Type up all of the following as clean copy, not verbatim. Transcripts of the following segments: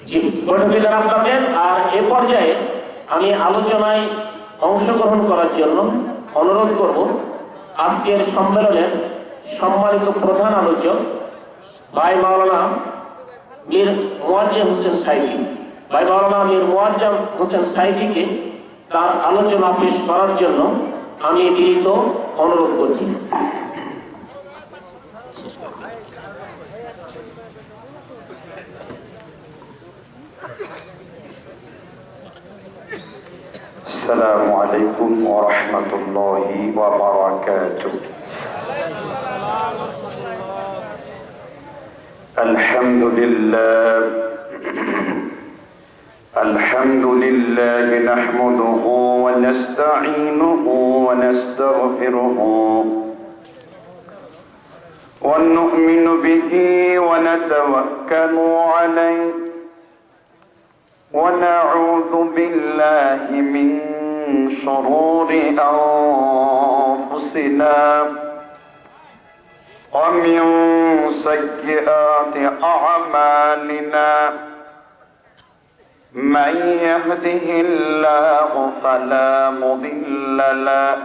জি, বৈঠকে যারা আপনাদের। আর এ পর্যায়ে আমি আলোচনায় অংশগ্রহণ করার জন্য অনুরোধ করব আজকের সম্মেলনের সম্মানিত প্রধান আলোচক ভাই মাওলানা মীর মোয়াজ্জেম হোসেন সাইফি। ভাই মাওলানা মীর মোয়াজ্জেম হোসেন সাইফিকে তার আলোচনা পেশ করার জন্য আমি বিনীত অনুরোধ করছি। السلام عليكم ورحمة الله وبركاته. الحمد لله نحمده ونستعينه ونستغفره ونؤمن به ونتوكل عليه ونعوذ بالله من شرور أنفسنا ومن سيئات أعمالنا من يهده الله فلا مضل له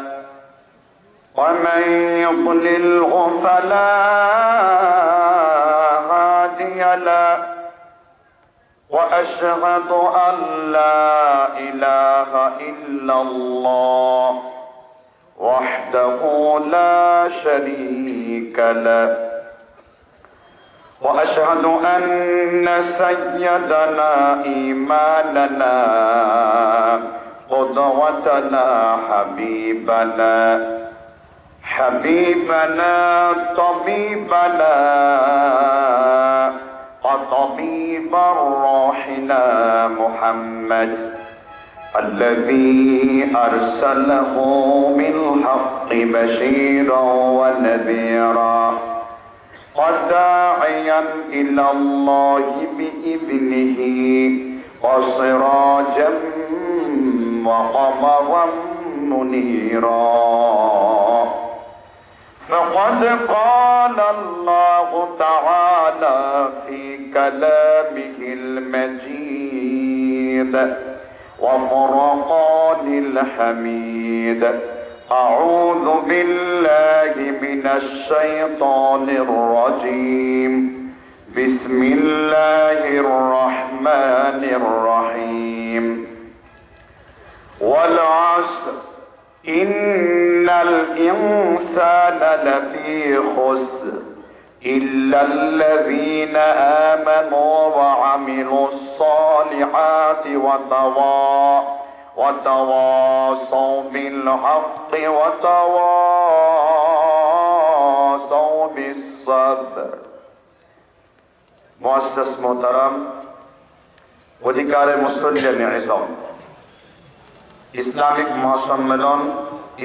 ومن يضلله فلا هادي له وأشهد أن لا إله إلا الله وحده لا شريك له وأشهد أن سيدنا إمامنا قدوتنا حبيبنا طبيبنا وطبيب روحنا محمد الذي أرسله بالحق بشيرا ونذيرا وداعيا إلى الله بإذنه وسراجا وقمرا منيرا فقد قال الله تعالى في كلامه المجيد وفرقان الحميد أعوذ بالله من الشيطان الرجيم بسم الله الرحمن الرحيم والعصر إن الإنسان لفي خسر إلا الذين آمنوا وعملوا الصالحات وتواصوا بالحق وتواصوا بالصبر. মুআজ্জাজ মোহতারাম, অধিকারে মুসল্লিয়ান ইজম, ইসলামিক মহাসম্মেলন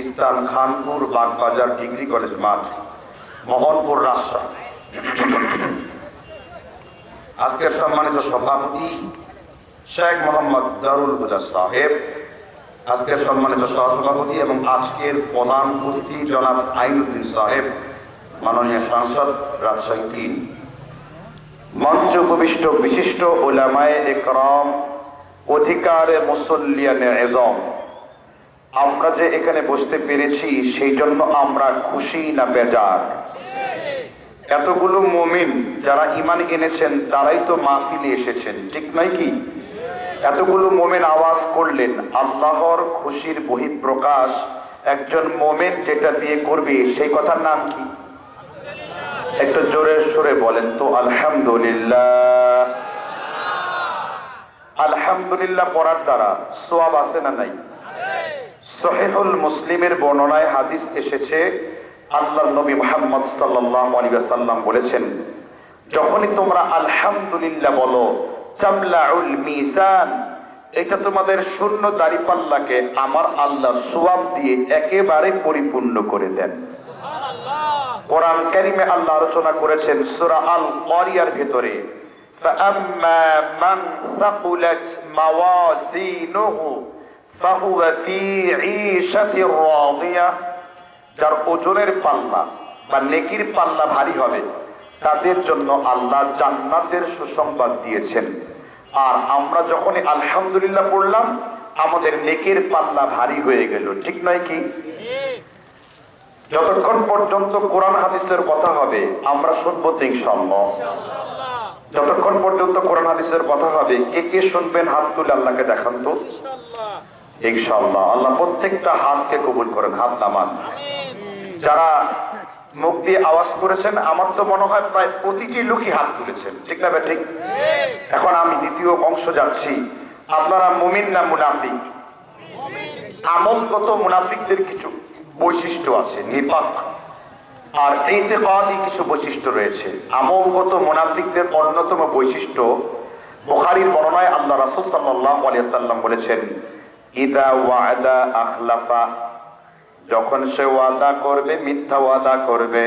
ইস্তান খানপুর বাগবাজার ডিগ্রি কলেজ মাঠ, মোহনপুর, রাজশাহী। আজকের সম্মানিত সভাপতি শেখ মোহাম্মদ দারুল হুদা সাহেব, আজকের সম্মানিত সহসভাপতি এবং আজকের প্রধান অতিথি জনাব আইনুদ্দিন সাহেব, মাননীয় সাংসদ রাজশাহী ৩, মঞ্চ উপবিষ্ট বিশিষ্ট উলামায়ে ইকরাম, অধিকারে মুসল্লিয়ানে এজম, আমরা যে এখানে বসতে পেরেছি সেই জন্য আমরা খুশি না বেজার? এতগুলো মুমিন যারা ঈমান এনেছেন তারাই তো মাহফিলে এসেছেন, ঠিক নয় কি? এতগুলো মুমিন আওয়াজ করলেন, আল্লাহর খুশির বহিঃপ্রকাশ একজন মুমিন যেটা দিয়ে করবে সেই কথার নাম কি? একটু জোরে সুরে বলেন তো আলহামদুলিল্লাহ। আলহামদুলিল্লাহ পড়ার দ্বারা সওয়াব আছে না নাই? সহিহুল মুসলিমের বর্ণনায় হাদিস এসেছে, আল্লাহর নবী মুহাম্মদ সাল্লাল্লাহু আলাইহি ওয়াসাল্লাম বলেছেন, যখনই তোমরা আলহামদুলিল্লাহ বলো, তামলাউল মিজান, এটা তোমাদের শূন্য দাড়িপাল্লাকে আমার আল্লাহ সওয়াব দিয়ে একেবারে পরিপূর্ণ করে দেন। কোরআন কারীমে আল্লাহ আলোচনা করেছেন সূরা আল কারিয়ার ভিতরে, ফাআম্মা মান সাকুলাত মাওয়াজিনুহু ফাহুয়া ফি ঈশাতির রাদিয়া, যার ওজনের পাল্লা বা নেকির পাল্লা ভারী হবে তাদের জন্য আল্লাহ জান্নাতের সুসংবাদ দিয়েছেন। আর আমরা যখনই আলহামদুলিল্লাহ পড়লাম আমাদের নেকের পাল্লা ভারী হয়ে গেল, ঠিক নয় কি? যতক্ষণ পর্যন্ত কোরআন হাদিসের কথা হবে আমরা শুনবো তো ইনশাআল্লাহ। যতক্ষণ পর্যন্ত কোরআন হাদিসের কথা হবে কে কে শুনবেন হাত তুলে আল্লাহকে দেখান তো ইনশাআল্লাহ। আল্লাহ প্রত্যেকটা হাতকে কবুল করেন, হাত নামান। যারা মুখ দিয়ে আওয়াজ করেছেন আমার তো মনে হয় প্রায় প্রতিটি লোকই হাত তুলেছেন, ঠিক না ঠিক? এখন আমি দ্বিতীয় অংশ যাচ্ছি। আপনারা মুমিন না মুনাফিক? আমলগত মুনাফিকদের কিছু বৈশিষ্ট্য আছে, নিফাক আর ইতিকাদি কিছু বৈশিষ্ট্য রয়েছে। আমলগত মুনাফিকদের অন্যতম বৈশিষ্ট্য, বুখারীর বর্ণনায় আল্লাহ রাসূল সাল্লাল্লাহু আলাইহি ওয়াসাল্লাম বলেছেন, ইদা ওয়াদা আখলাফা, যখন সে ওয়াদা করবে মিথ্যা ওয়াদা করবে,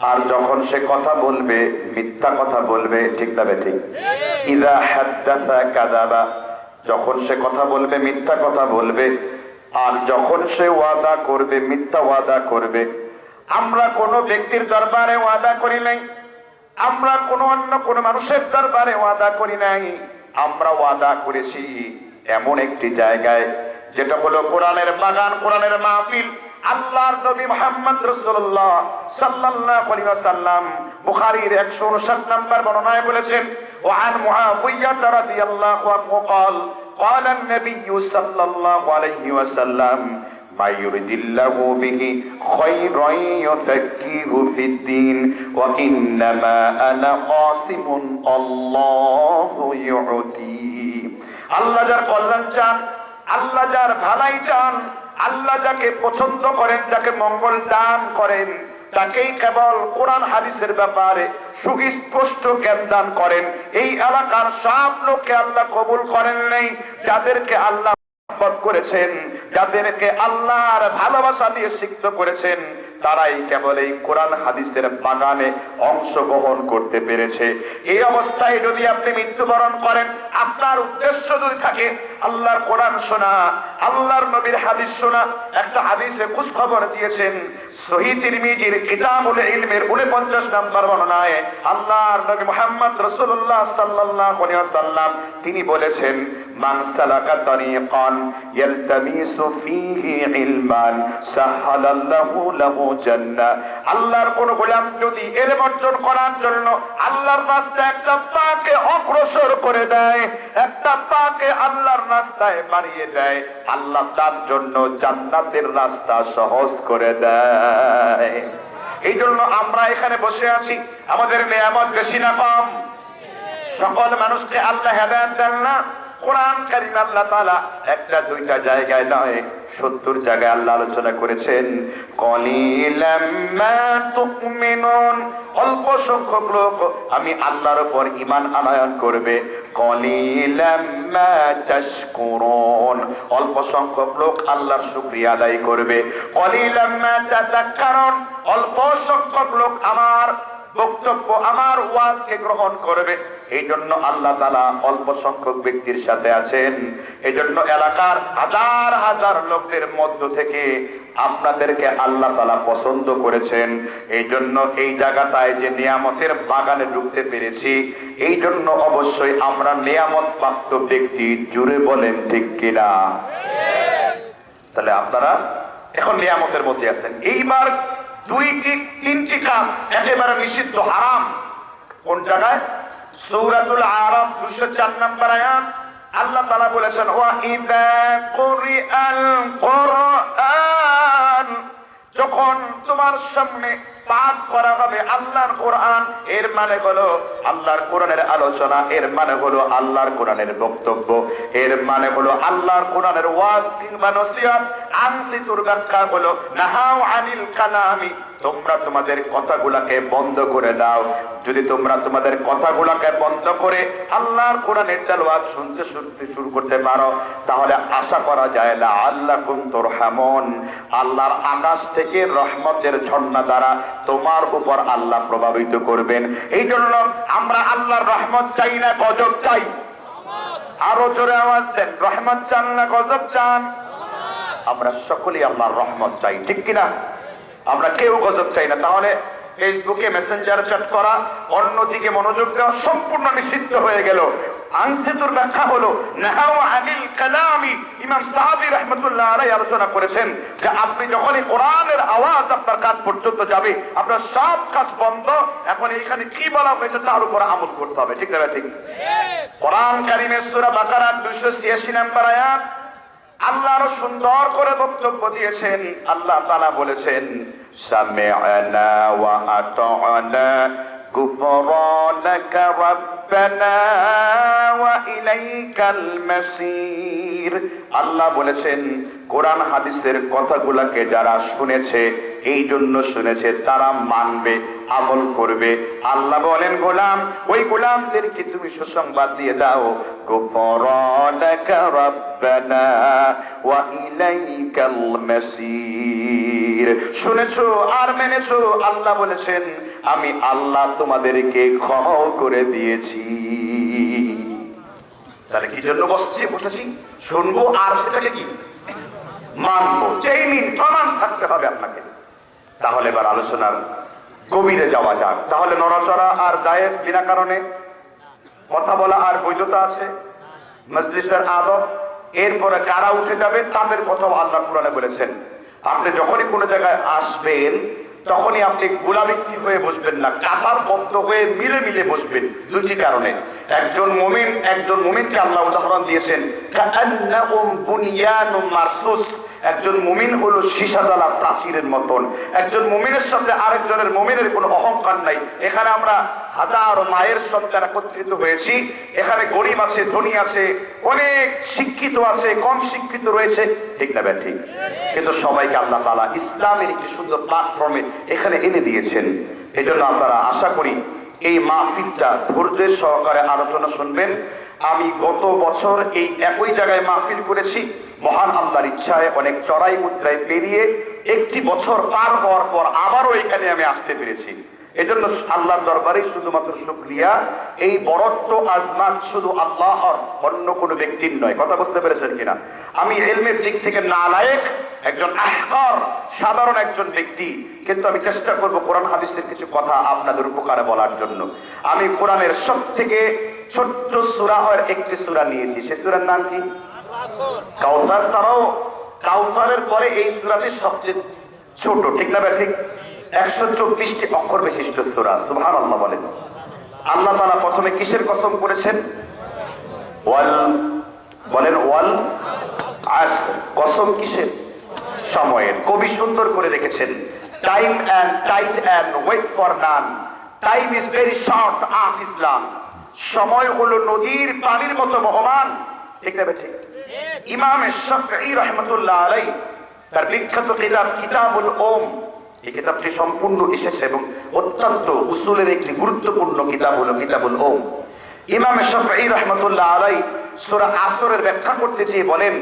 আর যখন সে কথা বলবে মিথ্যা কথা বলবে, ঠিক না ঠিক? ইদা হাদ্দাসা কাযাবা, যখন সে কথা বলবে মিথ্যা কথা বলবে, আর যখন সে ওয়াদা করবে মিথ্যা ওয়াদা করবে। আমরা কোনো ব্যক্তির দরবারে ওয়াদা করি নাই, আমরা কোনো অন্য কোনো মানুষের দরবারে ওয়াদা করি নাই, আমরা ওয়াদা করেছি এমন একটি জায়গায় যেটা হলো কোরআনের বাগান, কোরআনের মাহফিল। আল্লাহর নবী মুহাম্মদ রাসূলুল্লাহ সাল্লাল্লাহু আলাইহি ওয়াসাল্লাম বুখারীর 159 নম্বর বর্ণনায় বলেছেন, ওয়া আন মুআবিয়া রাদিয়াল্লাহু আনহু قال قال النبي صلى الله عليه وسلم ما يريد الله به خيرا يفقهه في الدين وإنما أنا قاسم الله يعطي। আল্লাহ যার কল্যাণ চান, আল্লাহ যার ভালাই চান, আল্লাহ যাকে পছন্দ করেন, যাকে মঙ্গল দান করেন, তাকেই কেবল কোরআন হাদিসের ব্যাপারে সুস্পষ্ট জ্ঞান দান করেন। এই এলাকার সব লোককে আল্লাহ কবুল করেন নাই। যাদেরকে আল্লাহ করেছেন, যাদেরকে আল্লাহর ভালোবাসা দিয়ে সিক্ত করেছেন, তারাই কেবল এই কোরআন হাদিসের বাগানে অংশগ্রহণ করতে পেরেছে। এই অবস্থায় যদি আপনি মৃত্যুবরণ করেন, আপনার উদ্দেশ্য যদি থাকে আল্লাহর কোরআন শোনা, আল্লাহর নবীর হাদিস শোনা, একটা হাদিসে খুশখবর দিয়েছেন সহিহ তিরমিজির কিতাবুল ইলমের 49 নম্বর বর্ণনায় আল্লাহর নবী মুহাম্মদ রাসূলুল্লাহ সাল্লাল্লাহু আলাইহি ওয়াসাল্লাম তিনি বলেছেন, মান সালাকা তরিকান ইয়ালতামিসু ফীহি ইলমান সাহালাল্লাহু লাহু জান্নাহ। আল্লাহর কোন গোলাম যদি ইলম অর্জন করার জন্য আল্লাহর রাস্তায় একটা পাকে অগ্রসর করে দেয়, একটা পাকে আল্লাহর রাস্তায় বাড়িয়ে দেয়, আল্লাহ তার জন্য জান্নাতের রাস্তা সহজ করে দেয়। এই জন্য আমরা এখানে বসে আছি, আমাদের নিয়ামত বেশি না কম? সকল মানুষকে আল্লাহ হেদায়েত দেন না। কোরআন কারীম আল্লাহ তাআলা একটা দুইটা জায়গায় নয় 70 জায়গায় আল্লাহ আলোচনা করেছেন, কলিলাম মা তুমিনুন, অল্প সংখ্যক লোক আমি আল্লাহর উপর ঈমান আনয়ন করবে। কলিলাম মা তাশকুরুন, অল্প সংখ্যক লোক আল্লাহর শুকরিয়া আদায় করবে। কলিলাম মা তাযাক্কারুন, অল্প সংখ্যক লোক আমার বক্তব্য আমার ওয়াজকে গ্রহণ করবে। এই জন্য আল্লাহ তাআলা অল্প সংখ্যক ব্যক্তির সাথে আছেন। এই জন্য এলাকার হাজার হাজার লোকদের মধ্য থেকে আপনাদেরকে আল্লাহ তাআলা পছন্দ করেছেন। এই জন্য এই জায়গাটায় যে নিয়ামতের বাগানে ঢুকতে পেরেছি, এই জন্য অবশ্যই আমরা নিয়ামত প্রাপ্ত ব্যক্তি। জুড়ে বলেন ঠিক কিনা? তাহলে আপনারা এখন নিয়ামতের মধ্যে আছেন। এইবার দুইটি তিনটি কাজ একেবারে নিষিদ্ধ, হারাম। কোন জায়গায়? সূরাতুল আরাফ 204 নম্বর আয়াত আল্লাহ তাআলা বলেছেন, ওয়া ইযা কুরিআল কুরআন, যখন তোমার সামনে পাঠ করা হবে আল্লাহর কোরআন, এর মানে হলো আল্লাহর কোরআনের আলোচনা, এর মানে হলো আল্লাহর কোরআনের বক্তব্য, এর মানে হলো আল্লাহর কোরআনের ওয়াজ কিংবা নসিহত। আনসিতুর ব্যাখ্যা হলো নাহাউ আনিল কালামি, তোমরা তোমাদের কথাগুলোকে বন্ধ করে দাও। যদি তোমরা তোমাদের কথাগুলোকে বন্ধ করে আল্লাহর কোরআনের তেলাওয়াত শুনতে শুরু করতে পারো, তাহলে আশা করা যায় লাআল্লাকুম তুরহামুন, আল্লাহর আকাশ থেকে রহমতের ঝর্ণা দ্বারা তোমার উপর আল্লাহ প্রভাবিত করবেন। এই জন্য আমরা আল্লাহর রহমত চাই না গজব চাই? আরো জোরে আওয়াজ দেন, রহমত চান না গজব চান? আমরা সকলেই আল্লাহর রহমত চাই, ঠিক কিনা? আমরা কেউ গজব চাই না। তাহলে ফেসবুকে মেসেঞ্জার চ্যাট করা, অন্যদিকে মনোযোগ দেওয়া সম্পূর্ণ নিষিদ্ধ হয়ে গেল। আনসিতুর ব্যাখ্যা হলো নাহাউ আনিল কালামি। ইমাম সাহাবী রাহমাতুল্লাহ আলাইহি আলোচনা করেছেন যে আপনি যখনই কোরআনের আওয়াজ আপনার কান পর্যন্ত যাবে, আপনার সব কাজ বন্ধ। এখন এখানে কি বলা হয়েছে তার উপর আমল করতে হবে, ঠিক না? ঠিক। কোরআন কারীমের সূরা বাকারার 286 নম্বর আয়াত আল্লাহ আরো সুন্দর করে বক্তব্য দিয়েছেন। আল্লাহ তাআলা বলেছেন সামি'না ওয়া আতা'না গুফরানাকা রাব্বানা ওয়া ইলাইকাল মাসির। আল্লাহ বলেছেন কোরআন হাদিসের কথাগুলোকে যারা শুনেছে, এই জন্য শুনেছে তারা মানবে, আমল করবে। আল্লাহ বলেন গোলাম, ওই গোলামদেরকে তুমি সুসংবাদ দিয়ে দাও, গুফরানাকা রাব্বানা ওয়া ইলাইকাল মাসির। শুনেছো আর মেনেছো, আল্লাহ বলেছেন আমি আল্লাহ তোমাদেরকে ক্ষমা করে দিয়েছি। তাহলে কি জন্য বসেছি? শুনবো আর সেটাকে কি মানবো। চেইনিং প্রমাণ থাকতে হবে আপনাকে। তাহলে এবার আলোচনার গভীরে যাওয়া যাক। তাহলে নড়াচড়া আর জায়েজ, বিনা কারণে কথা বলা আর বৈধতা আছে, মজলিসের আদব। এরপরে কারা উঠে যাবে তাদের কথাও আল্লাহ কোরআনে বলেছেন। আপনি যখনই কোনো জায়গায় আসবেন তখনই আপনি গোলাভিত্তিক হয়ে বসবেন না, কাতারবদ্ধ হয়ে মিলে মিলে বসবেন। দুটি কারণে। একজন মুমিনকে আল্লাহ উদাহরণ দিয়েছেন কাআন্নাহুম বুনিয়ানুম মারসুস। একজন মুমিন হলো সীসাদালা প্রাচীরের মতন। একজন মুমিনের সাথে আরেকজনের মুমিনের কোনো অহংকার নাই। এখানে আমরা হাজার মায়ের সন্তান একত্রিত হয়েছি। এখানে গরিব আছে, ধনী আছে, অনেক শিক্ষিত আছে, কম শিক্ষিত রয়েছে, ঠিক না? ঠিক। কিন্তু সবাইকে আল্লাহ তাআলা ইসলামের একটি সুন্দর প্ল্যাটফর্মে এখানে এনে দিয়েছেন। এই জন্য আপনারা আশা করি এই মাহফিলটা ধৈর্যের সহকারে আলোচনা শুনবেন। আমি গত বছর এই একই জায়গায় মাহফিল করেছি। মহান আল্লাহর ইচ্ছায় অনেক চড়াই উতরাই পেরিয়ে একটি বছর পার হওয়ার পর আবারও এখানে আমি আসতে পেরেছি। এজন্য আল্লাহর দরবারে শুধুমাত্র শুকরিয়া। এই বরত্ব আজমান শুধু আল্লাহর, অন্য কোনো ব্যক্তির নয়। কথা বুঝতে পেরেছেন কিনা? আমি ইলমের দিক থেকে নালায়েক, একজন আহকার, সাধারণ একজন ব্যক্তি, কিন্তু আমি চেষ্টা করব কোরআন হাদিসের কিছু কথা আপনাদের উপকারে বলার জন্য। আমি কোরআনের সব থেকে ছোট্ট সূরার একটি সূরা নিয়েছি। সেই সূরার নাম কি? কাউসার। ছাড়াও কাউসারের পরে এই সূরাটি সবচেয়ে ছোট, ঠিক না? ঠিক। 124টি অক্ষর বিশিষ্ট সূরা। সুবহানাল্লাহ বলেন। আল্লাহ তাআলা প্রথমে কিসের কসম করেছেন? ওয়াল, বলেন ওয়াল আসর। কসম কিসের? সময়ের। কবি সুন্দর করে রেখেছেন time and tide and wait for none, time is very short of ইসলাম। সময় হলো নদীর পানির মতো বহমান, ঠিক না? ঠিক। ইমাম শাফিঈ রাহমাতুল্লাহ আলাইহি তার বিখ্যাত কিতাব কিতাবুল ওম, এই কিতাবটি সম্পূর্ণ এসেছে এবং অত্যন্ত উসুলের একটি গুরুত্বপূর্ণ কিতাব হলো কিতাবুল ওম। ইমাম শাফিঈ রাহমাতুল্লাহ আলাইহি সূরা আসরের ব্যাখ্যা করতে গিয়ে বলেন,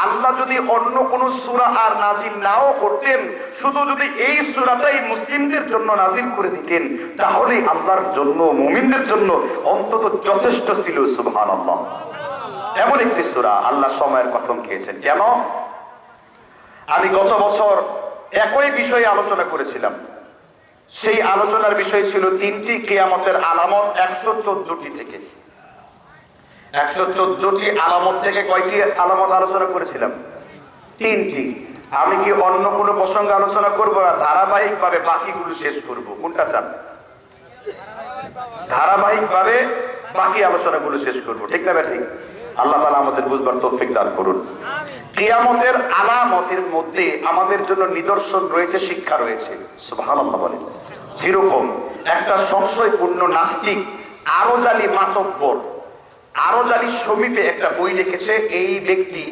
আল্লাহ যদি অন্য কোন সূরা আর নাজিল নাও করতেন, শুধু যদি এই সূরাটাই মুসলিমদের জন্য নাজিল করে দিতেন, তাহলে আল্লাহর জন্য, মুমিনদের জন্য অন্তত যথেষ্ট ছিল। সুবহানাল্লাহ। এমন একটি সূরা। আল্লাহ সময়ের কসম খেয়েছেন। কেন? আমি গত বছর একই বিষয়ে আলোচনা করেছিলাম। সেই আলোচনার বিষয় ছিল 3টি কিয়ামতের আলামত 114টি থেকে। 114টি আলামত থেকে কয়টি আলামত আলোচনা করেছিলাম? 3টি। আমি কি অন্য কোনো প্রসঙ্গে আলোচনা করবো না ধারাবাহিকভাবে বাকিগুলো শেষ করব? কোনটা চান? ধারাবাহিকভাবে বাকি আলোচনাগুলো শেষ করব, ঠিক না? ঠিক। আল্লাহ তাআলা আমাদের বুঝবার তৌফিক দান করুন। কিয়ামতের আলামতের মধ্যে আমাদের জন্য নিদর্শন রয়েছে, শিক্ষা রয়েছে। সুবহানাল্লাহ বলেন। যেরকম একটা সংশয়পূর্ণ নাস্তিক আরজালি মাতব্বর, আরজালি সমীপে একটা বই লিখেছে। এই ব্যক্তি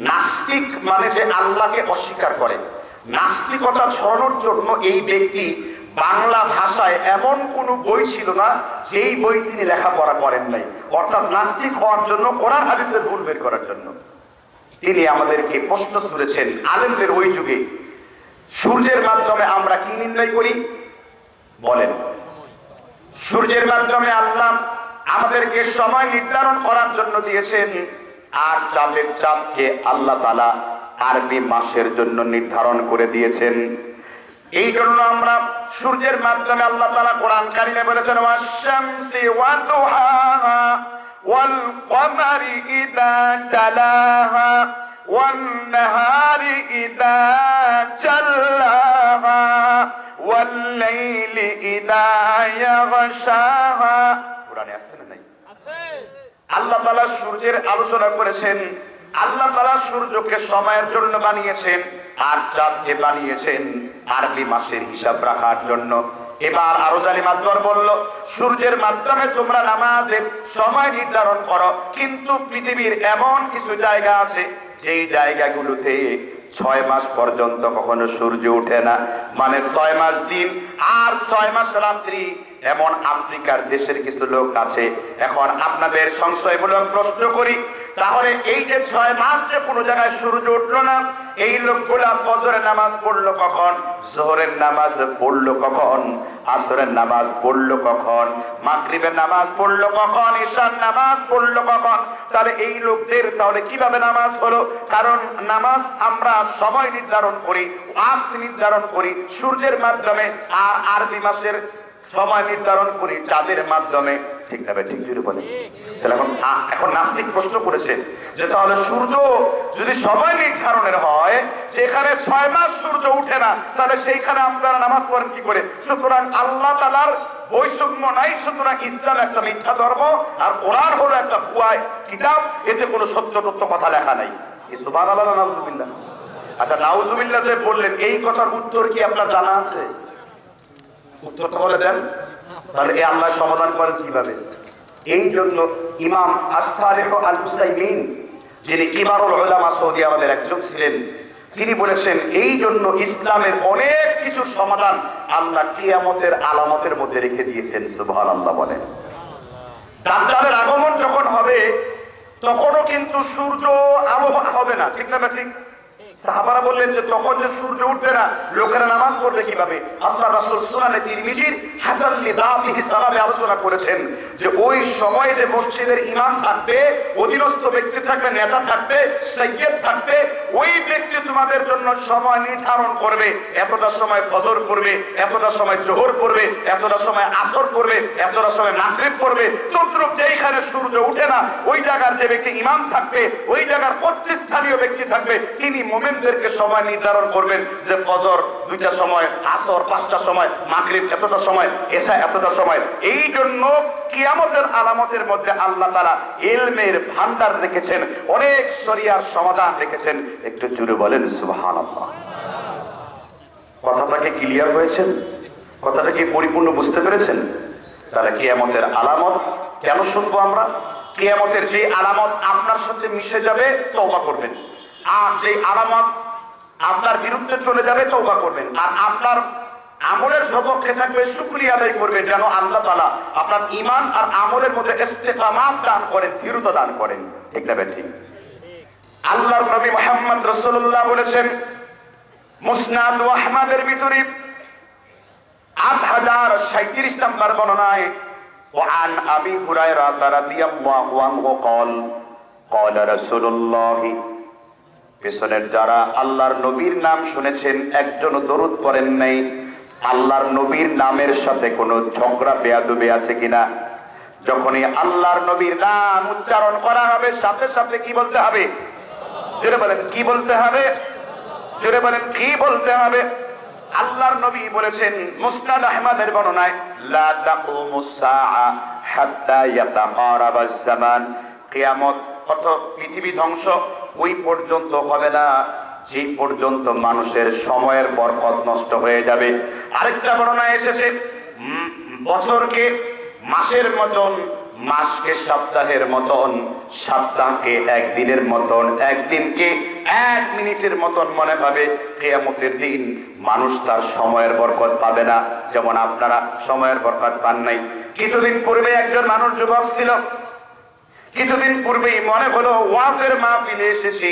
নাস্তিক মানে যে আল্লাহকে অস্বীকার করে, নাস্তিকতা ছড়ানোর জন্য এই ব্যক্তি বাংলা ভাষায় এমন কোন বই ছিল না যেই বই তিনি লেখাপড়া করেন নাই। অর্থাৎ নাস্তিক হওয়ার জন্য, কোরআন হাদিসের ভুল বের করার জন্য তিনি আমাদেরকে প্রশ্ন তুলেছেন। আলেমদের ওই যুগে সূর্যের মাধ্যমে আমরা কি নির্ণয় করি? বলেন। সূর্যের মাধ্যমে আল্লাহ আমাদেরকে সময় নির্ধারণ করার জন্য দিয়েছেন। আর চাঁদের চাঁদকে আল্লাহ তাআলা আরবি মাসের জন্য নির্ধারণ করে দিয়েছেন। এই জন্য আমরা সূর্যের মাধ্যমে আল্লাহ তাআলা কোরআন কারিমে বলেছেন ওয়াশ-শামসি ওয়া দুহাহা ওয়াল কমারি ইযা তালাহা ওয়ান নাহারি ইযা জাল্লাহা ওয়াল লাইলি ইযা ইয়াগশাহা। কোরআনে আছে না নাই? আছে। আল্লাহ তাআলা সূর্যের আলোচনা করেছেন। আল্লাহ তাআলা সূর্যকে সময়ের জন্য বানিয়েছেন আর চাঁদকে বানিয়েছেন আরবি মাসের হিসাব রাখার জন্য। এবার আরো জালিমাত বলল সূর্যের মাধ্যমে তোমরা নামাজের সময় নির্ধারণ করো, কিন্তু পৃথিবীর এমন কিছু জায়গা আছে যেই জায়গাগুলোতে 6 মাস পর্যন্ত কখনো সূর্য ওঠে না, মানে 6 মাস দিন আর 6 মাস রাত্রি। এমন আফ্রিকার দেশের কিছু লোক আছে। এখন আপনাদের সংশয়মূলক প্রশ্ন করি, তাহলে এই যে 6 মাস যে কোনো জায়গায় সূর্য উঠলো না, এই লোকগুলা ফজরের নামাজ পড়লো কখন, জোহরের নামাজ পড়লো কখন, আসরের নামাজ পড়লো কখন, মাগরিবের নামাজ পড়লো কখন, ইশার নামাজ পড়লো কখন? তাহলে এই লোকদের তাহলে কিভাবে নামাজ হলো? কারণ নামাজ আমরা সময় নির্ধারণ করি, ওয়াক্ত নির্ধারণ করি সূর্যের মাধ্যমে, আর আরবি মাসের সময় নির্ধারণ করি চাঁদের মাধ্যমে। ঠিক না ভাই? ঠিক জুড়ে বলে। তাহলে এখন নাস্তিক প্রশ্ন করেছে যে তাহলে সূর্য যদি সময় নির্ধারণের হয়, যেখানে 6 মাস সূর্য উঠে না, তাহলে সেইখানে আপনারা নামাজ পড়েন কি করে? সুতরাং আল্লাহ তাআলার বৈষম্য নাই, সুতরাং ইসলাম একটা মিথ্যা ধর্ম আর কোরআন হলো একটা ভুয়া কিতাব, এতে কোনো সত্য তথ্য কথা লেখা নাই। সুবহানাল্লাহ, নাউজুবিল্লাহ। আচ্ছা, নাউজুবিল্লাহ যে বললেন, এই কথার উত্তর কি আপনার জানা আছে? উত্তর তো বলে দেন। তাহলে এই আল্লাহ সমাধান করেন কিভাবে? এই জন্য ইমাম আস-সালেহ আল-উসাইমিন, যিনি কিবারুল উলামা সৌদি আরবের একজন ছিলেন, তিনি বলেছেন এই জন্য ইসলামের অনেক কিছু সমাধান আল্লাহ কিয়ামতের আলামতের মধ্যে রেখে দিয়েছেন। সুবহানাল্লাহ বলেন। দাজ্জালের আগমন যখন হবে তখনও কিন্তু সূর্য আলো হবে না, ঠিক না? ঠিক। সাহাবারা বললেন যে তখন যে সূর্য উঠবে না, লোকেরা নামাজ পড়বে কিভাবে? আল্লাহ রাসূল সুনানে তিরমিজির হাসান লিদাবিহি সালামে আলোচনা করেছেন যে ওই সময়ে যে মসজিদের ইমাম থাকবে, অধীনস্থ ব্যক্তি থাকবে, নেতা থাকবে, সাইয়্যিদ থাকবে, ওই ব্যক্তি তোমাদের জন্য সময় নির্ধারণ করবে। এতটা সময় ফজর পড়বে, এতটা সময় জোহর পড়বে, এতটা সময় আসর পড়বে, এতটা সময় মাগরিব পড়বে। তদ্রূপ যেখানে সূর্য উঠে না, ওই জায়গার যে ব্যক্তি ইমাম থাকবে, ওই জায়গার কর্তৃস্থানীয় ব্যক্তি থাকবে, তিনি মুমিনদেরকে সময় নির্ধারণ করবেন যে ফজর 2টা সময়, আসর 5টা সময়, মাগরিব এতটা সময়, এশা এতটা সময়। এই জন্য কিয়ামতের আলামতের মধ্যে আল্লাহ তাআলা ইলমের ভান্ডার রেখেছেন, অনেক শরিয়ার সমাধান রেখেছেন। একটু জোরে বলেন সুবহানাল্লাহ। কথাটা কি ক্লিয়ার হয়েছে? কথাটা কি পরিপূর্ণ বুঝতে পেরেছেন? তাহলে কিয়ামতের আলামত কেন শুনবো আমরা? কিয়ামতের যে আলামত আপনার সাথে মিশে যাবে, তওবা করবেন। আর যে আলামত আপনার বিরুদ্ধে চলে যাবে, তওবা করবেন। আর আপনার আমলের সপক্ষে থাকবে, শুকরিয়া আদায় করবে, যেন আল্লাহ তাআলা আপনার ঈমান আর আমলের মধ্যে ইস্তেকামাত দান করেন, দৃঢ়তা দান করেন। ঠিক না ঠিক? আল্লাহর নবী মুহাম্মদ রাসূলুল্লাহ বলেছেন মুসনাদ ও আহমদের ভিতরে 8037 নম্বর বর্ণনায়, وعن أبي هريرة رضي الله عنه قال قال رسول الله, পেছনের যারা আল্লাহর নবীর নাম শুনেছেন একজন দরুদ পড়েন নাই, আল্লাহর নবীর নামের সাথে কোনো ঝগড়া বেয়াদবি আছে কিনা? যখনই আল্লাহর নবীর নাম উচ্চারণ করা হবে, সাথে সাথে কি বলতে হবে? জোরে বলেন, কি বলতে হবে? জোরে বলেন, কি বলতে হবে? আল্লাহর নবী বলেছেন মুসনাদ আহমদের বর্ণনায়, লা তাকুমুস সাআ হাত্তা ইয়াতাকারাবাজ জামান, কিয়ামত অর্থাৎ পৃথিবী ধ্বংস ওই পর্যন্ত হবে না যে পর্যন্ত মানুষের সময়ের বরকত নষ্ট হয়ে যাবে। আরেকটা বর্ণনায় এসেছে বছরকে মাসের মতন, মাসকে সপ্তাহের মতন, সপ্তাহকে একদিনের মতন, একদিনকে 1 মিনিটের মতন মনে হবে। কিয়ামতের দিন মানুষ তার সময়ের বরকত পাবে না, যেমন আপনারা সময়ের বরকত পান নাই। কিছুদিন পূর্বে একজন মানুষ যুবক ছিল, কিছুদিন পূর্বেই মনে হলো ওয়াজের মাহফিলে এসেছি।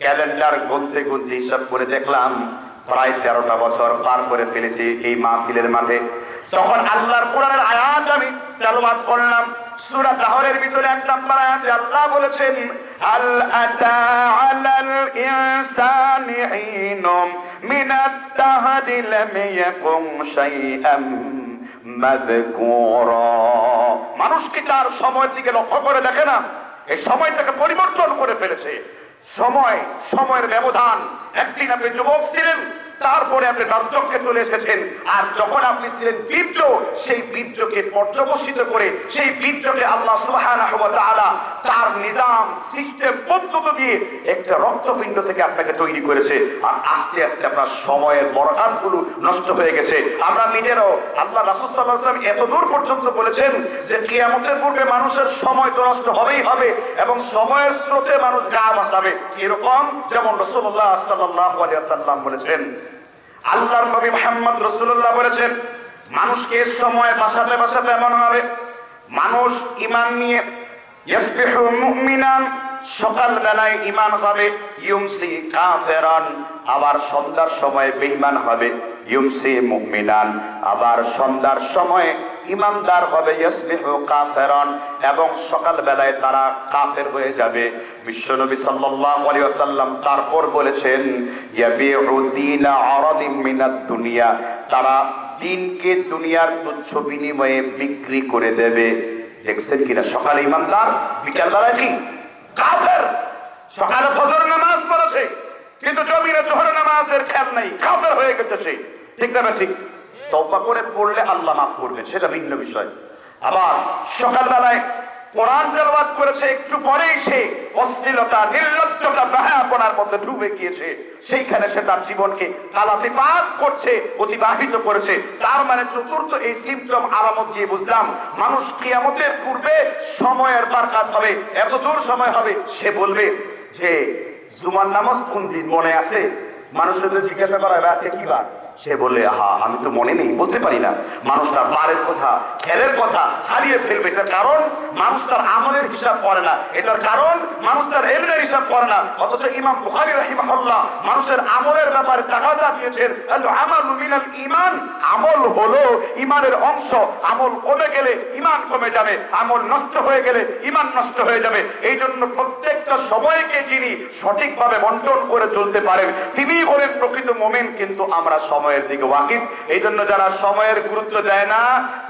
ক্যালেন্ডার গুনতে গুনতে হিসাব করে দেখলাম প্রায় 13টা বছর পার করে ফেলেছি এই মাহফিলের মাঠে। তখন আল্লাহর কোরআনের আয়াত আমি তেলাওয়াত করলাম। সূরা তাহরের ভিতরে 1 নম্বর আয়াতে আল্লাহ বলেছেন, আল আতা আলাল ইনসানি হিনুম মিনাদ দাহরি লাম ইয়াকুম শাইআম মাযকুরা। মানুষ কি তার সময়ের দিকে লক্ষ্য করে দেখে না? এই সময়টাকে পরিবর্তন করে ফেলেছে। সময়ের ব্যবধান। একদিন আপনি যুবক ছিলেন, তারপরে আপনি বার্ধক্যে চলে এসেছেন, আর যখন আপনি ছিলেন বীর্য, সেই বীর্যকে পর্যবসিত করে সেই বীর্যকে আল্লাহ সুবহানাহু ওয়া তাআলা তার নিজাম সিস্টেম পদ্ধতি দিয়ে একটা রক্তপিণ্ড থেকে আপনাকে তৈরি করেছে। আর আস্তে আস্তে আপনার সময়ের বরকতগুলো নষ্ট হয়ে গেছে। আমরা নিজেরাও, আল্লাহ রাসূল সাল্লাল্লাহু আলাইহি ওয়াসাল্লাম এতদূর পর্যন্ত বলেছেন যে কিয়ামতের পূর্বে মানুষের সময় তো নষ্ট হবেই হবে, এবং সময়ের স্রোতে মানুষ গা ভাসাবে। এরকম যেমন রাসূলুল্লাহ সাল্লাল্লাহু আলাইহি ওয়াসাল্লাম বলেছেন, আল্লাহর নবী মুহাম্মদ রাসূলুল্লাহ বলেছেন, মানুষকে সময় বাঁচাতে বাঁচাতে এমন হবে, মানুষ ঈমান নিয়ে ইয়াসবিহু মুমিনান, সকাল বেলায় ঈমান হবে, ইউমসি কাফিরান, আবার সন্ধ্যার সময় বেঈমান হবে, ইউমসি মুমিনান, আবার সন্ধ্যার সময় ঈমানদার হবে, ইয়াসবিহু কাফিরান, এবং সকাল বেলায় তারা কাফের হয়ে যাবে। বিশ্বনবী সাল্লাল্লাহু আলাইহি ওয়াসাল্লাম তারপর বলেছেন, ইয়াবিউ দীনা আরাদিম মিনাদ দুনিয়া, তারা দিনকে দুনিয়ার তুচ্ছ বিনিময়ে বিক্রি করে দেবে। দেখছেন কিনা? সকালে ঈমানদার, বিকেল বেলায় কি কাফের। সকালে ফজর নামাজ পড়েছে, কিন্তু জমিনে জোহর নামাজের খেয়াল নাই, কাফের হয়ে গেছে সে। ঠিক না? ঠিক। তওবা করে পড়লে আল্লাহ মাফ করবেন, সেটা ভিন্ন বিষয়। আবার সকালবেলায় কোরআন তেলাওয়াত করেছে, একটু পরেই সে অশ্লীলতা, নির্লজ্জতা, বেহায়াপনার মধ্যে ডুবে গিয়েছে। সেইখানে সে তার জীবনকে কালাতিপাত করছে, অতিবাহিত করেছে। তার মানে চতুর্থ এই সিম্পটম আলামত দিয়ে বুঝলাম মানুষ কিয়ামতের পূর্বে সময়ের বারকাত হবে, এত দূর সময় হবে। সে বলবে যে জুমার নামাজ কোন দিন মনে আছে? মানুষের যদি জিজ্ঞাসা করা হবে আজকে কি বার, সে বলে আমি তো মনে নেই, বলতে পারি না। মানুষ তার বারের কথা, খেলের কথা হারিয়ে ফেলবে। এটার কারণ মানুষ তার আমলের হিসাব করে না, এটার কারণ মানুষ তার ইলমের হিসাব করে না। অথচ ইমাম বুখারী রাহিমাহুল্লাহ মানুষের আমলের ব্যাপারে তাগাদা দিয়েছেন, আল আমালু মিনাল ঈমান, আমল হলো ঈমানের অংশ। আমল কমে গেলে ঈমান কমে যাবে, আমল নষ্ট হয়ে গেলে ঈমান নষ্ট হয়ে যাবে। এই জন্য প্রত্যেকটা সময়কে যিনি সঠিকভাবে বন্টন করে চলতে পারেন তিনিই বলেন প্রকৃত মুমিন। কিন্তু আমরা সময়ের দিকে ওয়াকিফ। এই জন্য যারা সময়ের গুরুত্ব দেয় না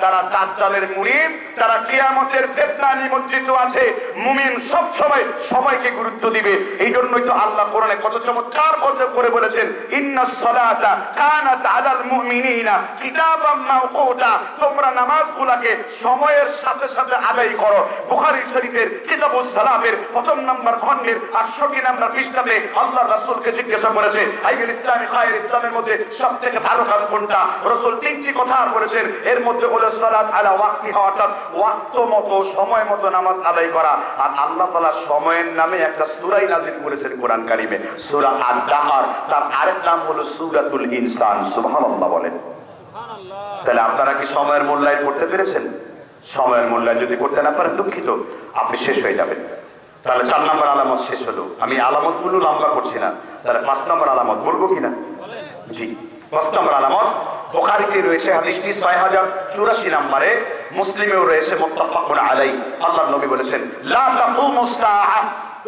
তারা দাজ্জালের মুরিদ, তারা কিয়ামতের ফিতনা নিমজ্জিত আছে। মুমিন সব সময় সময়কে গুরুত্ব দিবে। এই জন্যই তো আল্লাহ কোরআনে কত চমৎকার করে বলেছেন, ইন্নাস সালাতা কানাত আলাল মুমিনিনা কিতাবাম মাওকুতা, তোমরা নামাজগুলোকে সময়ের সাথে সাথে আদায় করো। বুখারী শরীফের কিতাবুস সালাতের প্রথম নম্বর খণ্ডের 68 নম্বর পৃষ্ঠাতে আল্লাহ রাসূলকে জিজ্ঞাসা করেছে, আইয়ুল ইসলামি খায়র, ইসলামের মধ্যে সবথেকে ভালো কাজ কোনটা? রাসূল তিনটি কথা বলেছেন, এর মধ্যে হলো সালাত আলা ওয়াক্তিহা, অর্থাৎ ওয়াক্ত মতো, সময় মতো নামাজ আদায় করা। আর আল্লাহ তাআলা সময়ের নামে একটা সূরা নাযিল করেছেন কোরআন কারীমে, সূরা আদ-দাহর। তার আরেক নাম হলো সূরাতুল ইনসান। সুবহানাল্লাহ বলেন। তাহলে আপনারা কি সময়ের মূল্যায়ন করতে পেরেছেন? সময়ের মূল্যায়ন যদি করতে না পারেন, দুঃখিত, আপনি শেষ হয়ে যাবেন। তাহলে 4 নম্বর আলামত শেষ হলো। আমি আলামতগুলো লম্বা করছি না, তাহলে 5 নম্বর আলামত বলবো কিনা? জি, 5 নম্বর আলামত বুখারীতে রয়েছে, হাদিসটি 6084 নম্বরে, মুসলিমেও রয়েছে, মুত্তাফাকুন আলাইহি। আল্লাহর নবী বলেছেন, লা তাকুমুস সাআ,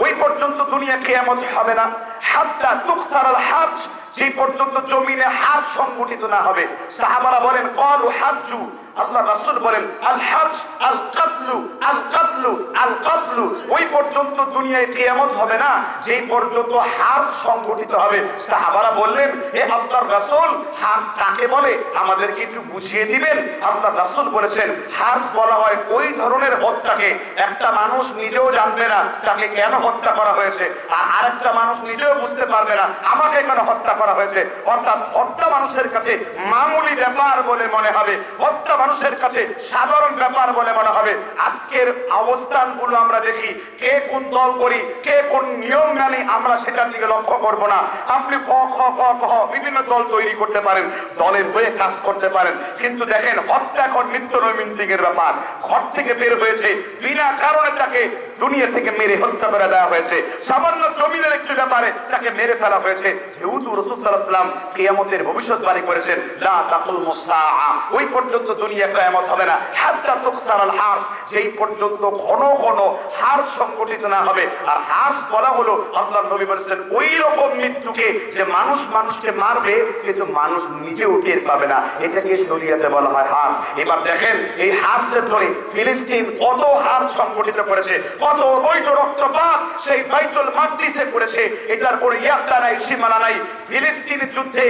ওই পর্যন্ত দুনিয়া কিয়ামত হবে না, হাত্তা তুকতারাল হাজ, যে পর্যন্ত জমিনে হাজ সংগঠিত না হবে। সাহাবারা বলেন, ক্বালু হাজ্জু, আল্লাহ রাসূল বলেন, আল হাজ আল কাতলু আল কাতলু আল কাতলু, ওই পর্যন্ত দুনিয়ায় কিয়ামত হবে না যে পর্যন্ত হাজ সংগঠিত হবে। সাহাবারা বললেন, হে আল্লাহর রাসূল, হাজ কাকে বলে আমাদেরকে একটু বুঝিয়ে দিবেন? আল্লাহর রাসূল বলেছেন, হাজ বলা হয় ওই ধরনের হত্যাকে একটা মানুষ নিজেও জানবে না তাকে কেন হত্যা করা হয়েছে, আর আরেকটা মানুষ নিজেও বুঝতে পারবে না আমাকে কেন হত্যা করা হয়েছে। অর্থাৎ হত্যা মানুষের কাছে মামুলি ব্যাপার বলে মনে হবে, হত্যা মানুষের কাছে সাধারণ ব্যাপার বলে মনে হবে। আজকের অবস্থানগুলো আমরা দেখি, কে কোন দল করি, কে কোন নিয়ম মানি, আমরা সেটার দিকে লক্ষ্য করব না। আপনি ক খ ক খ বিভিন্ন দল তৈরি করতে পারেন, দলের হয়ে কাজ করতে পারেন, কিন্তু দেখেন হত্যা এখন নিত্য নৈমিত্তিকের ব্যাপার। ঘর থেকে বের হয়েছে, বিনা কারণে তাকে দুনিয়া থেকে মেরে হত্যা করে দেওয়া হয়েছে, সামান্য জমিনের একটি ব্যাপারে তাকে মেরে ফেলা হয়েছে। যেহেতু রাসূল সাল্লাল্লাহু আলাইহি ওয়াসাল্লাম কিয়ামতের ভবিষ্যৎবাণী করেছেন, লা তাকুমুস সাআ, ওই পর্যন্ত দুনিয়া কিয়ামত হবে না, হাত্তা তুকসারাল হার্স, যেই পর্যন্ত ঘন ঘন হাড় সংগঠিত না হবে। আর হার্স বলা হলো, আল্লাহর নবী বলেছেন, ওই রকম মৃত্যুকে যে মানুষ মানুষকে মারবে কিন্তু মানুষ নিজেও টের পাবে না, এটাকে শরীয়তে বলা হয় হার্স। এবার দেখেন এই হার্সের ধরে ফিলিস্তিন কত হাড় সংগঠিত করেছে, কত অবৈধ রক্তপাত সেই বাইতুল মাকদিসে করেছে। এটার কোনো ইয়াত্রা নাই, সীমানা নাই। ফিলিস্তিন যুদ্ধে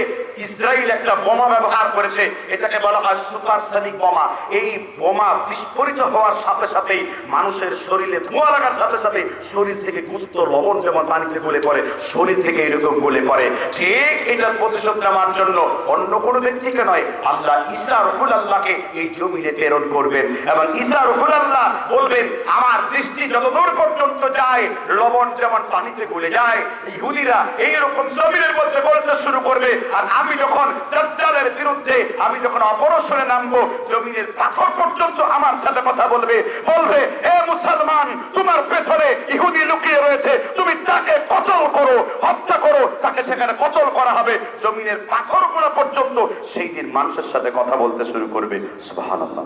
ইসরায়েল একটা বোমা ব্যবহার করেছে, এটাকে বলা হয় সুপারসনিক বোমা। এই বোমা বিস্ফোরিত হওয়ার সাথে সাথেই মানুষের শরীরে ধোঁয়া লাগার সাথে সাথে শরীর থেকে গুস্ত লবণ যেমন পানিতে গলে পড়ে, শরীর থেকে এরকম গলে পড়ে। ঠিক এটার প্রতিশোধ নেওয়ার জন্য অন্য কোনো ব্যক্তিকে নয়, আল্লাহ ঈসা রুহুল আল্লাহকে এই জমিনে প্রেরণ করবেন এবং ঈসা রুহুল আল্লাহ বলবেন, আমার দৃষ্টি যতদূর পর্যন্ত যায় লবণ যেমন পানিতে গলে যায়, ইহুদিরা এইরকম জমিনের মধ্যে বলতে শুরু করবে। আর আমি যখন দাজ্জালের বিরুদ্ধে আমি যখন অপারেশনে নামবো, জমিনের পাথর পর্যন্ত আমার সাথে কথা বলবে, বলবে, হে মুসলমান, তোমার পেছনে ইহুদি লুকিয়ে রয়েছে, তুমি তাকে কতল করো, হত্যা করো, তাকে সেখানে কতল করা হবে। জমিনের পাথরগুলো পর্যন্ত সেই দিন মানুষের সাথে কথা বলতে শুরু করবে। সুবহানাল্লাহ।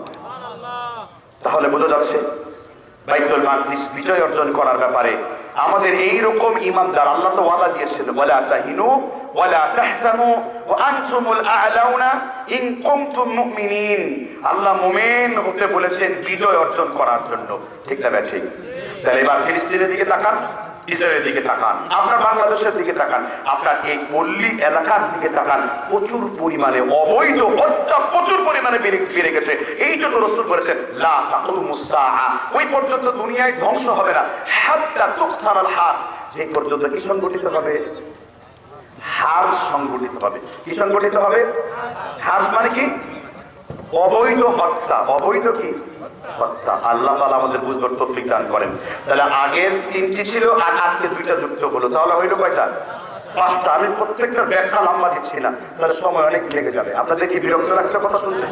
তাহলে বোঝা যাচ্ছে বাইতুল মাকদিস বিজয় অর্জন করার ব্যাপারে আমাদের এইরকম ঈমানদার, আল্লাহ তো ওয়াদা দিয়েছেন, ওয়ালা তাহিনু ওয়ালা তাহজানু ওয়া আনতুমুল আ'লাউনা ইন কুনতুম মুমিনিন। আল্লাহ মুমিন হতে বলেছেন বিজয় অর্জন করার জন্য, ঠিক না ঠিক? তাহলে এবার ফিলিস্তিনের দিকে তাকান, ইসরায়েলের দিকে তাকান, আপনার বাংলাদেশের দিকে তাকান, আপনার এই পল্লী এলাকার দিকে তাকান, প্রচুর পরিমাণে অবৈধ হত্যা প্রচুর পরিমাণে বেড়ে গেছে। এই জন্য রাসূল বলেছেন, লা তাকুমুস সাআ, ওই পর্যন্ত দুনিয়ায় ধ্বংস হবে না, হাত্তা তুকসারাল হার্স, যে পর্যন্ত কি সংগঠিত হবে? হার্স সংগঠিত হবে। কি সংগঠিত হবে? হার্স মানে কি? অবৈধ হত্যা। অবৈধ কি? হত্যা। আল্লাহ তাআলা আমাদের বুঝবার তৌফিক দান করেন। তাহলে আগের তিনটি ছিল আর আজকে দুইটা যুক্ত হলো, তাহলে হইল কয়টা? পাঁচটা। আমি প্রত্যেকটার ব্যাখ্যা লম্বা দিচ্ছি না, তাহলে সময় অনেক লেগে যাবে। আপনাদের কি বিরক্ত লাগছে কথা শুনতে?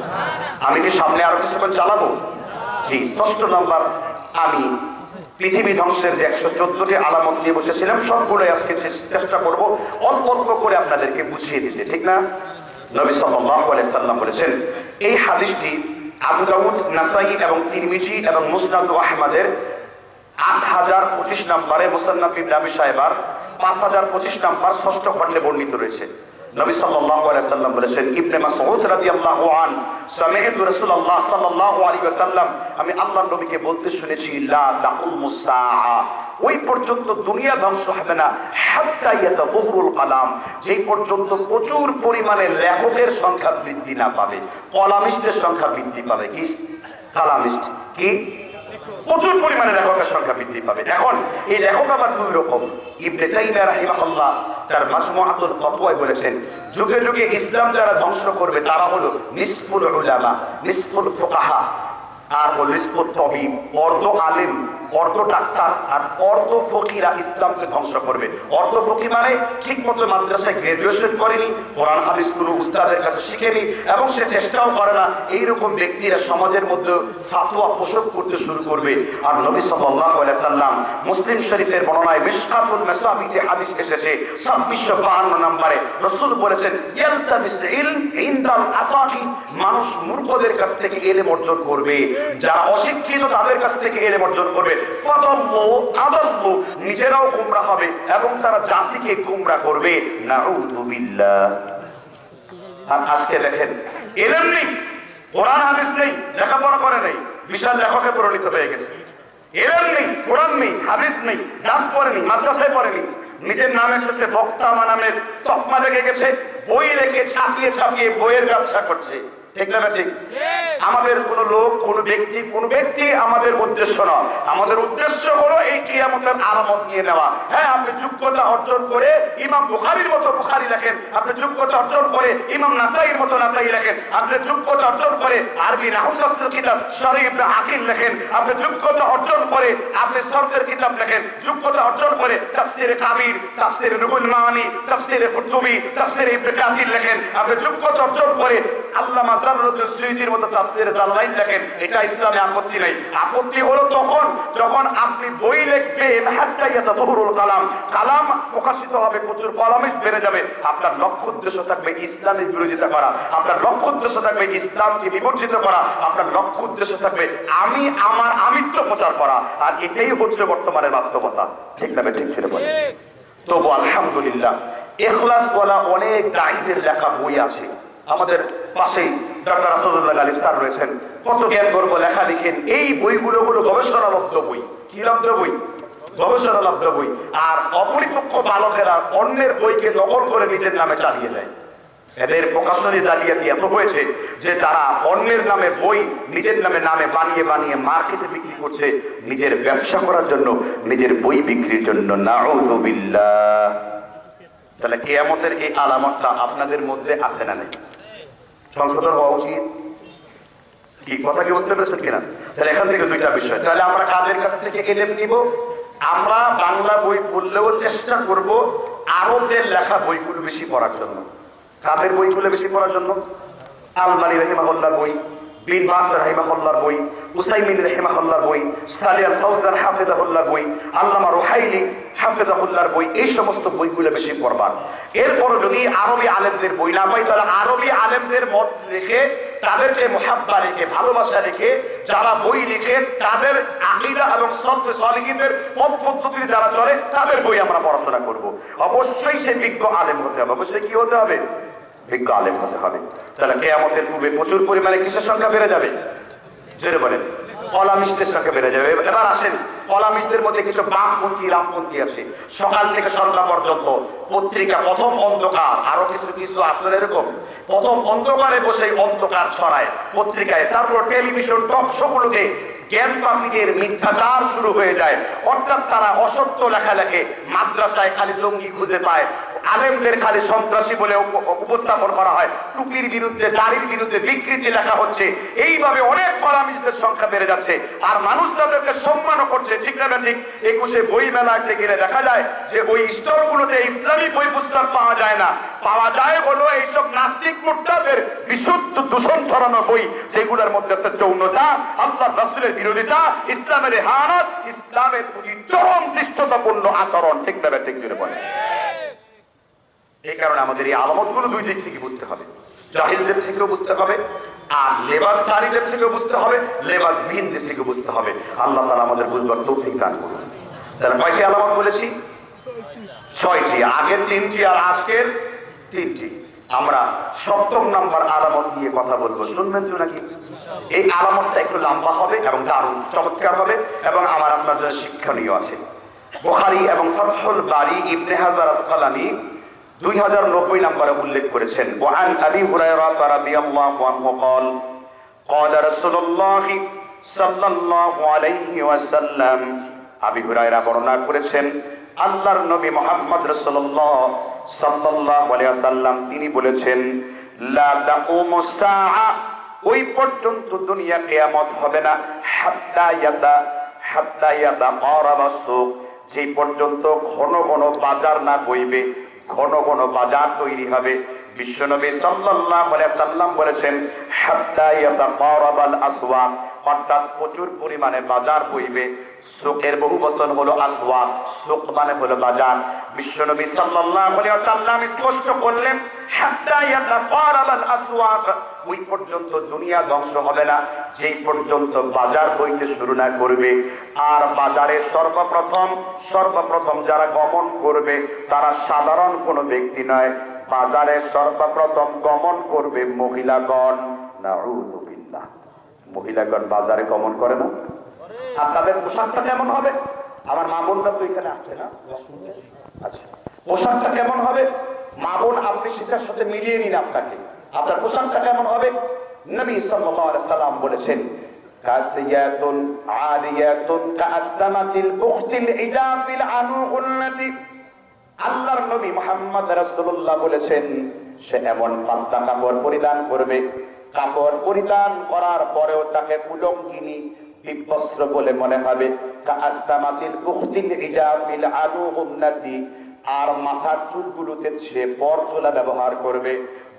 আমি কি সামনে আরো কিছুক্ষণ চালাবো? জি। ষষ্ঠ নাম্বার, আমি পৃথিবী ধ্বংসের যে 114টি আলামত নিয়ে বসেছিলাম, সবগুলোই আজকে চেষ্টা করবো অল্প অল্প করে আপনাদেরকে বুঝিয়ে দিতে, ঠিক না? নবী সাল্লাল্লাহু আলাইহি সাল্লাম বলেছেন, এই হাদিসটি আবু দাউদ, নাসাই এবং তিরমিজি এবং মুসনাদ আহমদের 8025 নম্বরে, মুসান্নাফ ইবনে আবি শায়বার 5025 নম্বর ষষ্ঠ খণ্ডে বর্ণিত রয়েছে। নবী সাল্লাল্লাহু আলাইহি সাল্লাম বলেছেন, ইবনে মাসউদ রাদিয়াল্লাহু আনহু, সামি'তু রাসূলুল্লাহ সাল্লাল্লাহু আলাইহি ওয়াসাল্লাম, আমি আল্লাহর নবীকে বলতে শুনেছি, লা তাকুমুস সাআ, ওই পর্যন্ত দুনিয়া ধ্বংস হবে না, হাত্তা ইয়াতাবহুরুল কালাম, যেই পর্যন্ত প্রচুর পরিমাণে লেখকের সংখ্যা বৃদ্ধি না পাবে, কলামিস্টের সংখ্যা বৃদ্ধি পাবে। কি কালামিস্ট? কি প্রচুর পরিমাণে লেখকের সংখ্যা বৃদ্ধি পাবে। এখন এই লেখক আবার দুই রকম। ইবনে তাইমিয়া রাহিমাহুল্লাহ তার মাজমুআতুল ফতওয়ায় বলেছেন, যুগে যুগে ইসলাম যারা ধ্বংস করবে তারা হলো নিসফুল উলামা, নিসফুল ফুকাহা, আর হলো নিসফুল তাবিব, অর্ধ আলেম, অর্ধ ডাক্তার আর অর্ধ ফকিরা ইসলামকে ধ্বংস করবে। অর্ধ ফকি মানে ঠিক মতো মাদ্রাসায় গ্রাজুয়েশন করেনি, কোরআন হাদিস কোনো উস্তাদের কাছে শিখেনি এবং সে চেষ্টাও করে না, এইরকম ব্যক্তিরা সমাজের মধ্যে ফাতোয়া পোষণ করতে শুরু করবে। আর নবী সাল্লাল্লাহু আলাইহি সাল্লাম মুসলিম শরীফের বর্ণনায় মিশকাতুল মাসাবিতে হাদিস এসেছে 2652 নম্বরে, রাসূল বলেছেন, ইয়ালতামিস ইলম ইনদাল আসাকি, মানুষ মূর্খদের কাছ থেকে ইলম অর্জন করবে, যারা অশিক্ষিত তাদের কাছ থেকে ইলম অর্জন করবে, ফাদাল্লু আদাল্লু, নিজেরাও গোমরাহ হবে এবং তারা জাতিকে গোমরাহ করবে। নাউযু বিল্লাহ। আর আজকে দেখেন, ইলম নেই, কোরআন হাদিস নেই, লেখাপড়া করে নেই, বিশাল লেখকে পরিণত হয়ে গেছে। ইলম নেই, কোরআন নেই, হাদিস নেই, দাস পড়েনি, মাদ্রাসায় পড়েনি, নিজের নামে এসেছে বক্তা নামের তকমা লেগে গেছে, বই রেখে ছাপিয়ে ছাপিয়ে বইয়ের ব্যবসা করছে, ঠিক না ঠিক? আমাদের কোন লোক, কোন ব্যক্তি আমাদের উদ্দেশ্য নয়। আমাদের উদ্দেশ্য হলো এই কিয়ামতের আলামত নিয়ে নেওয়া। হ্যাঁ, আপনি যোগ্যতা অর্জন করে ইমাম বুখারীর মতো বুখারী লেখেন, আপনি যোগ্যতা অর্জন করে ইমাম নাসাইর মতো নাসাই লেখেন, আপনি যোগ্যতা অর্জন করে আরবি নাহওশাস্ত্রের কিতাব শরীফ ইবনে আকিল লেখেন, আপনি যোগ্যতা অর্জন করে আপনি সরফের কিতাব লেখেন, যোগ্যতা অর্জন করে তাফসীরে কাবীর, তাফসীরে রুহুল মাআনি, তাফসীরে কুতুবী, তাফসীরে ইবনে কাসির লেখেন, আপনি যোগ্যতা অর্জন করে আল্লামা জালালউদ্দিন সুয়ুতীর মতো তাফসীরে জালালাইন লেখেন, এটা ইসলামে আপত্তি নাই। আপত্তি হলো তখন যখন আপনি বই লিখবেন হাত্তা ইয়াতাতুহুরুল কালাম, কালাম প্রকাশিত হবে, প্রচুর কলামিস্ট বেড়ে যাবে, আপনার লক্ষ্য উদ্দেশ্য থাকবে ইসলামের বিরোধিতা করা, আপনার লক্ষ্য উদ্দেশ্য থাকবে ইসলামকে বিবর্জিত করা, আপনার লক্ষ্য উদ্দেশ্য থাকবে আমার আমিত্ব প্রচার করা। আর এটাই হচ্ছে বর্তমানের বাস্তবতা, ঠিক না? ঠিক ছিল বলে। তবু আলহামদুলিল্লাহ ইখলাস ওয়ালা অনেক দায়ীদের লেখা বই আছে। আমাদের পাশেই ডক্টর আসাদুল্লাহ আলী স্যার রয়েছেন, কত জ্ঞান গর্ব লেখা লিখেন। এই বইগুলো হলো গবেষণালব্ধ বই। কি লব্ধ বই? গবেষণালব্ধ বই। আর অপরিপক্ষ বালকেরা অন্যের বইকে নকল করে নিজের নামে চালিয়ে দেয়। এদের প্রকাশনী জালিয়াতি এত হয়েছে যে তারা অন্যের নামে বই নিজের নামে বানিয়ে বানিয়ে মার্কেটে বিক্রি করছে, নিজের ব্যবসা করার জন্য, নিজের বই বিক্রির জন্য। নাউযুবিল্লাহ। তাহলে কিয়ামতের এই আলামতটা আপনাদের মধ্যে আছে না? নেই? সংশোধন হওয়া উচিত। কি কথা কি বুঝতে পেরেছেন কিনা? তাহলে এখান থেকে দুইটা বিষয়। তাহলে আমরা কাদের কাছ থেকে ইলম নিব? আমরা বাংলা বই পড়লেও চেষ্টা করব আরবদের লেখা বইগুলো বেশি পড়ার জন্য। কাদের বইগুলো বেশি পড়ার জন্য? আলবানী রাহিমাহুল্লাহর বই, বিন বাজ রাহিমাহুল্লাহর বই, উসাইমিন রাহিমাহুল্লাহর বই, সালিহ আল ফাওজান হাফিজাহুল্লাহর বই, আল্লামা রুহাইলি হাফিজাহুল্লাহর বই, এই সমস্ত বইগুলো বেশি পড়বার। এরপরও যদি আরবি আলেমদের বই না পাই, তাহলে আরবি আলেমদের মত রেখে, তাদেরকে মুহাব্বা রেখে, ভালোবাসা রেখে যারা বই লিখে, তাদের আকীদা এবং সালিহিনদের পথ পদ্ধতি যারা চলে, তাদের বই আমরা পড়াশোনা করব। অবশ্যই সে বিজ্ঞ আলেম হতে হবে। অবশ্যই কি হতে হবে? বিজ্ঞ আলেম হতে হবে। তাহলে কিয়ামতের পূর্বে প্রচুর পরিমাণে কিসের সংখ্যা বেড়ে যাবে? জোরে বলেন। কলামিস্টের সংখ্যা বেড়ে যাবে। এবার আসেন, কলামিস্টদের মধ্যে কিছু বামপন্থী রামপন্থী আছে। সকাল থেকে সন্ধ্যা পর্যন্ত পত্রিকা প্রথম অন্ধকার, আরো কিছু কিছু আসলে এরকম প্রথম অন্ধকারে বসে অন্ধকার ছড়ায় পত্রিকায়, তারপর টেলিভিশন টক শোগুলোতে জ্ঞান পাপীদের মিথ্যাচার শুরু হয়ে যায়। অর্থাৎ তারা অসত্য লেখা লেখে, মাদ্রাসায় খালি জঙ্গি খুঁজে পায়, আলেমদের খালি সন্ত্রাসী বলে উপস্থাপন করা হয়, টুপির বিরুদ্ধে, দাড়ির বিরুদ্ধে বিকৃতি লেখা হচ্ছে। এইভাবে অনেক কলামিস্টদের সংখ্যা বেড়ে যাচ্ছে, আর মানুষ তাদেরকে সম্মানও করছে, ঠিক না? ঠিক। 21 বই মেলাতে গেলে দেখা যায় যে ওই স্টলগুলোতে ইসলামী বই পুস্তক পাওয়া যায় না, পাওয়া যায় হলো এইসব নাস্তিক মুর্তাদের বিশুদ্ধ দূষণ ছড়ানো বই, যেগুলোর মধ্যে আছে যৌনতা, আল্লাহর রাসূলের বিরোধিতা, ইসলামের ইহানাত, ইসলামের প্রতি চরম দৃষ্টতাপূর্ণ আচরণ, ঠিক না? ঠিক করে বলে। এই কারণে আমাদের এই আলামতগুলো দুই দিক থেকে বুঝতে হবে। জাহিলদের থেকেও বুঝতে হবে, আর লেবাসধারীদের থেকেও বুঝতে হবে, লেবাসবিহীনদের থেকে বুঝতে হবে। আল্লাহ তাআলা আমাদের বুঝবার তৌফিক দান করুন। তাহলে কয়টি আলামত বলেছি? 6টি। আগের 3টি আর আজকের 3টি। আমরা 7ম নাম্বার আলামত নিয়ে কথা বলবো। শুনবেন তো নাকি? এই আলামতটা একটু লম্বা হবে এবং দারুণ চমৎকার হবে, এবং আমার আপনার জন্য শিক্ষণীয় আছে। বুখারী এবং ফাতহুল বারী ইবনে হাজার আসকালানী 2090 নম্বরে উল্লেখ করেছেন। ওয়ান আবি হুরায়রা রাদিয়াল্লাহু আনহু قال قال رسول الله সাল্লাল্লাহু আলাইহি ওয়াসাল্লাম, আবি হুরায়রা বর্ণনা করেছেন আল্লাহর নবী মুহাম্মদ রাসূলুল্লাহ সাল্লাল্লাহু আলাইহি ওয়াসাল্লাম তিনি বলেছেন, লা তাকুমুস সাআ, ওই পর্যন্ত দুনিয়া কিয়ামত হবে না, হাত্তা ইয়াদা কারাবাস সুক, যে পর্যন্ত ঘন ঘন বাজার না বইবে, ঘন ঘন বাজার তৈরি হবে। বিশ্বনবী সাল্লাল্লাহু আলাইহি ওয়াসাল্লাম বলেছেন, হাত্তা ইয়াতাকারাবাল আসওয়াক, অর্থাৎ প্রচুর পরিমাণে বাজার বইবে। সুকের বহু বচন হলো আসওয়াক, সুক মানে হলো বাজার। বিশ্বনবী সাল্লাল্লাহু আলাইহি ওয়াসাল্লাম স্পষ্ট করলেন, হাত্তা ইয়াতাকারাবাল আসওয়াক, ওই পর্যন্ত দুনিয়া ধ্বংস হবে না যেই পর্যন্ত বাজার বইতে শুরু না করবে। আর বাজারে সর্বপ্রথম যারা গমন করবে তারা সাধারণ কোনো ব্যক্তি নয়, বাজারে সর্বপ্রথম গমন করবে মহিলাগণ। নাউযুবিল্লাহ। মহিলাগণ বাজারে গমন করে না? আর তাদের পোশাকটা কেমন হবে? আমার মা বোনরা তো এখানে আসছে না? আচ্ছা, পোশাকটা কেমন হবে? মা বোন আপনি সেটার সাথে মিলিয়ে নিন আপনাকে, আপনার পোশাকটা কেমন হবে? নবী সাল্লাল্লাহু আলাইহি ওয়াসাল্লাম বলেছেন, কাসিয়াতুন আলিয়াতুন কাআসলামাতিল বুখতিল ইদাফিল আনুউল্লাতি, আল্লাহর নবী মুহাম্মদ রাসূলুল্লাহ বলেছেন, সে এমন পাতলা কাপড় পরিধান করবে, কাপড় পরিধান করার পরেও তাকে উলঙ্গিনী বিবস্ত্র বলে মনে হবে। কাআসলামাতিল বুখতিল ইদাফিল আনুউল্লাতি, আর মাথার চুলগুলোতে সে পরচুলা ব্যবহার করবে।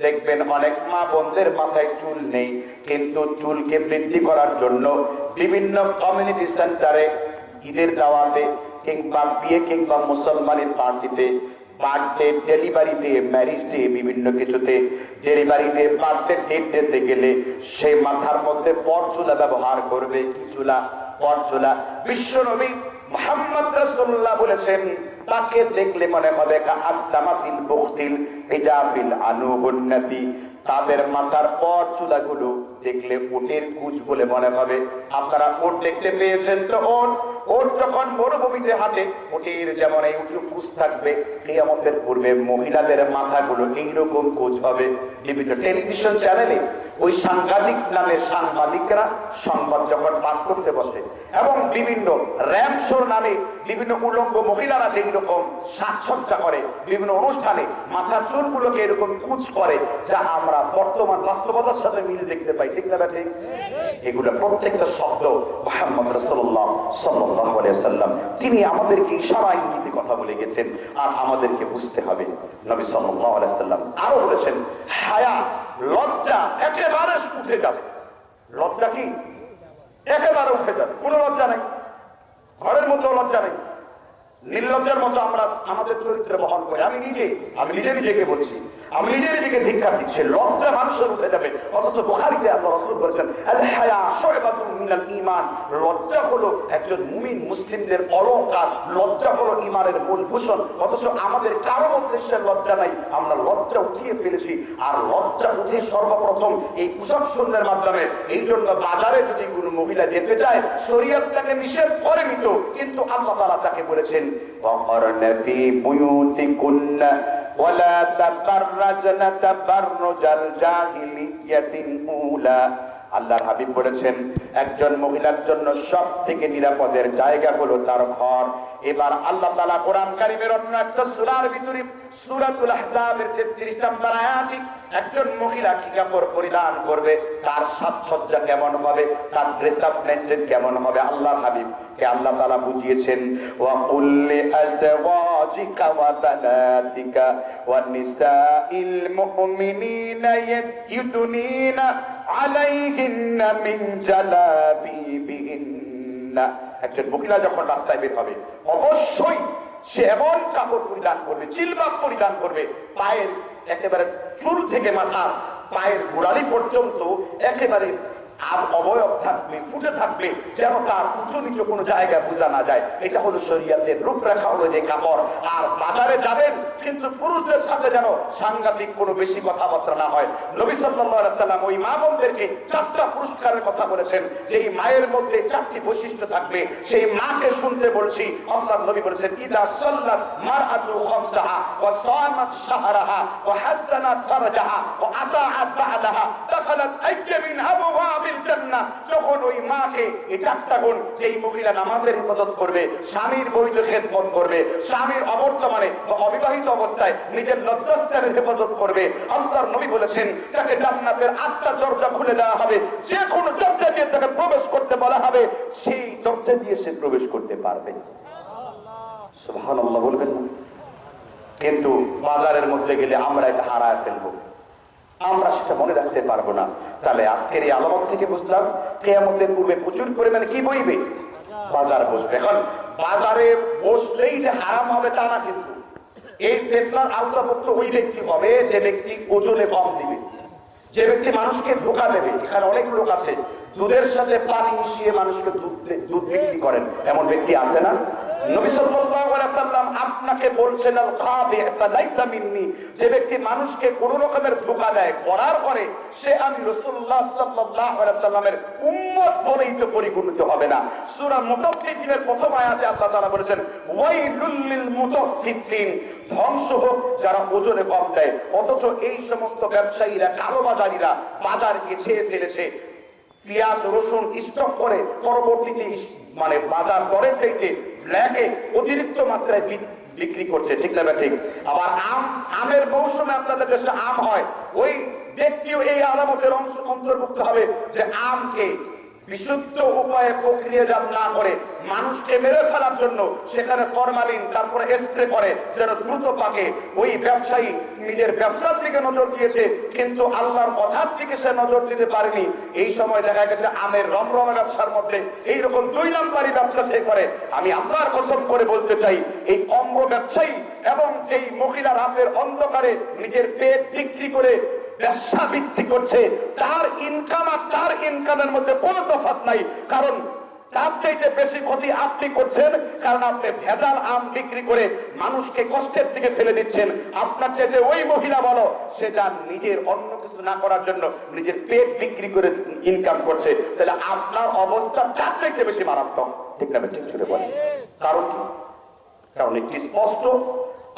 দেখবেন অনেক মা বোনদের মাথায় চুল নেই, কিন্তু চুলকে বৃদ্ধি করার জন্য বিভিন্ন কমিউনিটি সেন্টারে, ঈদের দাওয়াতে কিংবা বিয়ে কিংবা মুসলমানের পার্টিতে, birthday, delivery day, marriage day, বিভিন্ন কিছুতে, ডেলিভারি ডে, বার্থডে ডেট দিতে গেলে সে মাথার মধ্যে পরচুলা ব্যবহার করবে। কি চুলা? পরচুলা। বিশ্বনবী মুহাম্মদ রাসূলুল্লাহ বলেছেন, তাকে দেখলে মনে হবে কাআসলামাতিল বুখতিল ইজাফিল আনুহুন্নতি, তাদের মাথার পরচুলাগুলো দেখলে উটের কুচ বলে মনে হবে। আপনারা উট দেখতে পেয়েছেন তো? ওট যখন মরুভূমিতে হাঁটে, উটের যেমন এই উঁচু কুচ থাকবে, কিয়ামতের পূর্বে মহিলাদের মাথাগুলো এইরকম কুচ হবে। বিভিন্ন টেলিভিশন চ্যানেলে ওই সাংবাদিক নামে সাংবাদিকরা সংবাদ যখন পাঠ করতে বসে, এবং বিভিন্ন র্যাম্প শোর নামে বিভিন্ন উলঙ্গ মহিলারা যেই রকম সাজসজ্জা করে বিভিন্ন অনুষ্ঠানে, মাথার চুলগুলোকে এরকম কুচ করে, যা আমরা বর্তমান বাস্তবতার সাথে মিল দেখতে পাই। ঠিক না ঠিক? এগুলো প্রত্যেকটা শব্দ মুহাম্মদ রাসূলুল্লাহ সাল্লাল্লাহু আলাইহি ওয়াসাল্লাম তিনি আমাদেরকে ইশারা ইঙ্গিতে কথা বলে গেছেন, আর আমাদেরকে বুঝতে হবে। নবী সাল্লাল্লাহু আলাইহি ওয়াসাল্লাম আরো বলেছেন, হায়া, লজ্জা একেবারে উঠে যাবে। লজ্জা কি? একেবারে উঠে যাবে, কোনো লজ্জা নেই, ঘরের মধ্যে লজ্জা নেই। নির্লজ্জার মতো আমরা আমাদের চরিত্রে বহন করি। আমি নিজে নিজেকে বলছি, আমি নিজেকে ধিক্কার দিচ্ছি। লজ্জা মানুষের উঠে যাবে, অথচ বুখারীতে আল্লাহ রাসূল বলেছেন, আল হায়া শুয়বাতুন মিনাল ঈমান, লজ্জা হলো একজন মুমিন মুসলিমদের অলংকার, লজ্জা হলো ঈমানের মূল ভূষণ। অথচ আমাদের কারো মধ্যে সে লজ্জা নাই, আমরা লজ্জা উঠিয়ে ফেলেছি। আর লজ্জা উঠে সর্বপ্রথম এই কুসংস্কারের মাধ্যমে। এই জন্য বাজারে যদি কোনো মহিলা যেতে চায়, শরীয়ত তাকে নিষেধ করেনি তো, কিন্তু আল্লাহ তাআলা তাকে বলেছেন, ওয়াকরনা ফি বুয়ুতিকুন্না ওয়ালা তাবাররাজনা তাবাররুজাল জাহিলিয়াতিল উলা। আল্লাহর হাবিব বলেছেন, একজন মহিলার জন্য সবথেকে নিরাপদের জায়গা হলো তার ঘর। এবার আল্লাহ তাআলা কোরআন কারীমের অন্য একটা সূরার ভিতরে, সূরাতুল আহজাবের 33 নম্বর আয়াতে, একজন মহিলা কি কাপড় পরিধান করবে, তার সাজসজ্জা কেমন হবে, তার ড্রেস আপ মেইনটেইন কেমন হবে, আল্লাহর হাবিব কে আল্লাহ তাআলা বুঝিয়েছেন, ওয়া কুল্লি আজওয়াজিকা ওয়া বানাতিকা ওয়ান নিসাইল মুমিনিনা ইয়াদুনিনা আলাইহিন্না মিন জালাবিবিহিন্না। একজন মহিলা যখন রাস্তায় বের হবে, অবশ্যই সে এমন কাপড় পরিধান করবে, জিলবাব পরিধান করবে, পায়ের একেবারে চুল থেকে মাথা, পায়ের গোড়ালি পর্যন্ত একেবারে অবয়ব থাকবে, ফুটে থাকবে, যেন তার উঁচু নিচু কোনো জায়গায় বোঝা না যায়। এটা হলো শরীয়তের রূপরেখা অনুযায়ী কাপড়। আর বাজারে যাবেন, কিন্তু পুরুষদের সাথে যেন সাংঘাতিক কোনো বেশি কথাবার্তা না হয়। নবী সাল্লাল্লাহু আলাইহি ওয়াসাল্লাম ওই মা বোনদেরকে 4টা পুরস্কারের কথা বলেছেন, যে এই মায়ের মধ্যে 4টি বৈশিষ্ট্য থাকবে। সেই মাকে শুনতে বলছি, আল্লাহর নবী বলেছেন, ইদা সাল্লাত মারআতু খামসাহা ওয়া সামাত শাহরাহা ওয়া হাসানাত ফারজাহা ওয়া আতাআত বা'লাহা দাখালাত আইয়া মিন আবওয়াবিল জান্নাহ। যখন ওই মাকে এই 4টা গুণ, যেই মহিলা নামাজের হেফাজত করবে, স্বামীর বৈধ খেদমত করবে, স্বামীর অবর্তমানে বা অবিবাহিত অবস্থায় নিজের লজ্জাস্থানের হেফাজত করবে, আল্লাহর নবী বলেছেন তাকে জান্নাতের 8টা দরজা খুলে দেওয়া হবে। যে কোনো দরজা দিয়ে তাকে প্রবেশ করতে বলা হবে, সেই দরজা দিয়ে সে প্রবেশ করতে পারবে। সুবহানাল্লাহ বলবেন না? কিন্তু বাজারের মধ্যে গেলে আমরা এটা হারায় ফেলবো, আমরা সেটা মনে রাখতে পারবো না। তাহলে আজকের এই আলামত থেকে বুঝলাম, কিয়ামতের পূর্বে প্রচুর পরিমাণে কি বইবে? বাজার বসবে। এখন বাজারে বসলেই যে হারাম হবে তা না, কিন্তু এই ফিতনার আওতাভুক্ত ওই ব্যক্তি হবে যে ব্যক্তি ওজনে কম দিবে, যে ব্যক্তি মানুষকে ধোঁকা দেবে। এখানে অনেক লোক আছে দুধের সাথে পানি মিশিয়ে মানুষকে দুধ বিক্রি করেন, এমন ব্যক্তি আছে না? নবী সাল্লাল্লাহু আলাইহি ওয়াসাল্লাম আপনাকে বলছেন, আল খাবি লাইসা মিন্নি, যে ব্যক্তি মানুষকে কোন রকমের ধোঁকা দেয়, করার পরে সে আমি রাসূলুল্লাহ সাল্লাল্লাহু আলাইহি ওয়াসাল্লামের উম্মত বলেই তো পরিগণিত হবে না। সূরা মুতাফফিফিনের প্রথম আয়াতে আল্লাহ তাআলা বলেছেন, ওয়াইলুল লিল মুতাফফিফিন, ধ্বংস হোক যারা ওজনে কম দেয়। অথচ এই সমস্ত ব্যবসায়ীরা, কালোবাজারিরা বাজার গেছিয়ে ফেলেছে, পেঁয়াজ রসুন স্টক করে পরবর্তীতে মানে বাজার দরের চাইতে ব্ল্যাকে অতিরিক্ত মাত্রায় বিক্রি করছে। ঠিক না ঠিক? আবার আমের মৌসুমে আপনাদের দেশে আম হয়, ওই ব্যক্তিও এই আলামতের অন্তর্ভুক্ত হবে, যে আমকে বিশুদ্ধ উপায়ে প্রক্রিয়াজাত না করে মানুষকে মেরে ফেলার জন্য সেখানে ফরমালিন তারপরে স্প্রে করে যেন দ্রুত পাকে, ওই ব্যবসায়ী নিজের ব্যবসার দিকে নজর দিয়েছে কিন্তু আল্লাহর কথার দিকে সে নজর দিতে পারেনি। এই সময় দেখা গেছে আমের রমরমা ব্যবসার মধ্যে এইরকম 2 নাম্বারি ব্যবসা সে করে। আমি আল্লাহর কসম করে বলতে চাই, এই অম্র ব্যবসায়ী এবং যেই মহিলা রাতের অন্ধকারে নিজের পেট বিক্রি করে ব্যবসা বিক্রি করছে, তার ইনকাম আর তার ইনকামের মধ্যে কোনো তফাৎ নাই। কারণ তার চাইতে বেশি ক্ষতি আপনি করছেন, কারণ আপনি ভেজাল আম বিক্রি করে মানুষকে কষ্টের দিকে ফেলে দিচ্ছেন। আপনার চাইতে ওই মহিলা বলো, সে যা নিজের অন্য কিছু না করার জন্য নিজের পেট বিক্রি করে ইনকাম করছে, তাহলে আপনার অবস্থা তার চাইতে বেশি মারাত্মক। ঠিক না? ঠিক ছুটে বলে কারণ কি? কারণ একটি স্পষ্ট,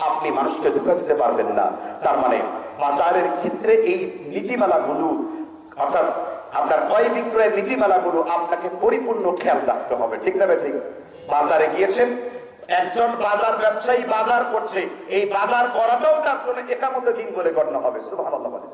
আপনি মানুষকে ধোঁকা দিতে পারবেন না। তার মানে বাজারের ক্ষেত্রে এই নীতিমালাগুলো, অর্থাৎ আপনার ক্রয় বিক্রয়ের নীতিমালাগুলো আপনাকে পরিপূর্ণ খেয়াল রাখতে হবে। ঠিক না? ঠিক। বাজারে গিয়েছেন, একজন বাজার ব্যবসায়ী বাজার করছে, এই বাজার করাটাও তার জন্য একামত দিন বলে গণ্য হবে। সুবহানাল্লাহ বলে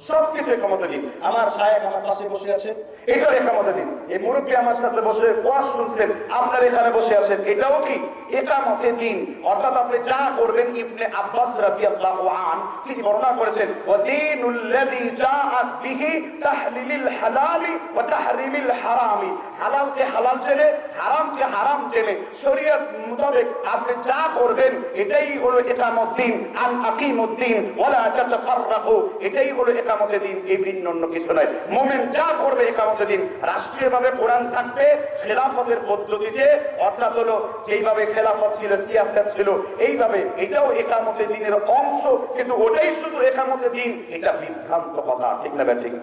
সবকিছু একামত দিন। আমার সাহেব আমার পাশে বসে আছে, এটাও একামত দিন। এই মুরব্বী আমার সাথে বসে ওয়াজ শুনছেন, আপনার এখানে বসে আছেন, এটাও কি একামতে দিন। অর্থাৎ আপনি যা করবেন, ইবনে আব্বাস রাদিয়াল্লাহু আন তিনি বর্ণনা করেছেন, ওয়া দীনুল্লাযী জাআত বিহি তাহলিলুল হালালি ওয়া তাহরিমিল হারামি, হালালকে হালাল জেনে হারামকে হারাম জেনে শরীয়ত মোতাবেক আপনি যা করবেন, এটাই হলো একামত দিন। আন আকিমুদ দিন ওয়া লা তাতাফাররাকু, এটাই হলো একামতে দিন, এই ভিন্ন অন্য কিছু নয়। মুমিন যা করবে একামতে দিন। রাষ্ট্রীয়ভাবে কোরআন থাকবে খেলাফতের পদ্ধতিতে, অর্থাৎ হলো যেইভাবে খেলাফত ছিল, সিয়াসত ছিল, এইভাবে এটাও একামতে দিনের অংশ, কিন্তু ওটাই শুধু একামতে দিন, এটা বিভ্রান্ত কথা। ঠিক না? ঠিক।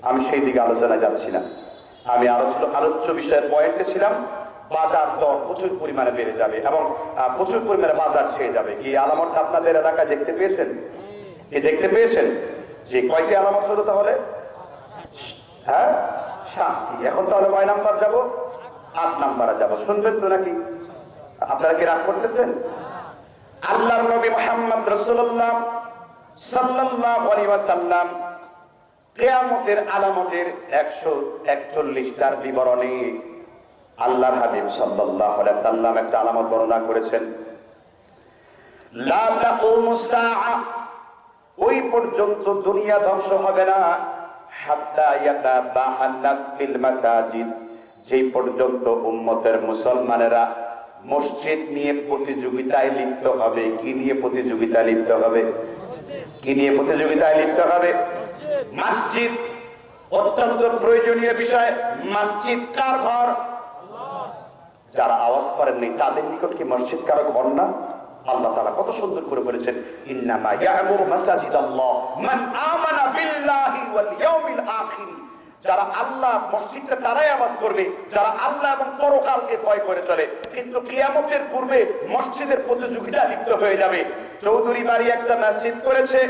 আমি সেই দিকে আলোচনায় যাচ্ছি না। আমি আলোচ্য বিষয়ের পয়েন্টে ছিলাম, বাজার দর প্রচুর পরিমাণে বেড়ে যাবে এবং প্রচুর পরিমাণে বাজার ছেয়ে যাবে। কি আলামতটা আপনাদের এলাকায় দেখতে পেয়েছেন? কি দেখতে পেয়েছেন? যে কয়টি আলামত হলো তাহলে? হ্যাঁ, শান্তি। এখন তাহলে কয় নাম্বার যাব? 8 নাম্বারে যাব। শুনবেন তো নাকি? আপনারা কি রাগ করতেছেন? আল্লাহর নবী মুহাম্মদ রাসূলুল্লাহ সাল্লাল্লাহু আলাইহি ওয়াসাল্লাম কিয়ামতের আলামতের 141টার বিবরণী আল্লাহর হাবিব সাল্লাল্লাহু আলাইহি ওয়াসাল্লাম একটা আলামত বর্ণনা করেছেন, লা তাকুমুস সাআ, ওই পর্যন্ত দুনিয়া ধ্বংস হবে না, হাত্তা ইয়াতাবাহান নাস ফিল মাসাজিদ, যেই পর্যন্ত উম্মতের মুসলমানেরা মসজিদ নিয়ে প্রতিযোগিতায় লিপ্ত হবে। কি নিয়ে প্রতিযোগিতায় লিপ্ত হবে? কি নিয়ে প্রতিযোগিতায় লিপ্ত হবে? মসজিদ অত্যন্ত প্রয়োজনীয় বিষয়। মসজিদ কার ঘর? যারা আওয়াজ করেননি তাদের নিকট কি মসজিদ কারো ঘর না? আল্লাহ তাআলা কত সুন্দর করে বলেছেন, ইন্নামা ইয়া'মুরু মাসাজিদাল্লাহ মান আমানা বিল্লাহি ওয়াল ইয়াউমিল আখির, যারা আল্লাহ মসজিদটা তারাই আবাদ করবে যারা আল্লাহ এবং পরকালকে ভয় করে চলে। কিন্তু কিয়ামতের পূর্বে মসজিদের প্রতিযোগিতা লিপ্ত হয়ে যাবে। চৌধুরী বাড়ি একটা মসজিদ করেছে,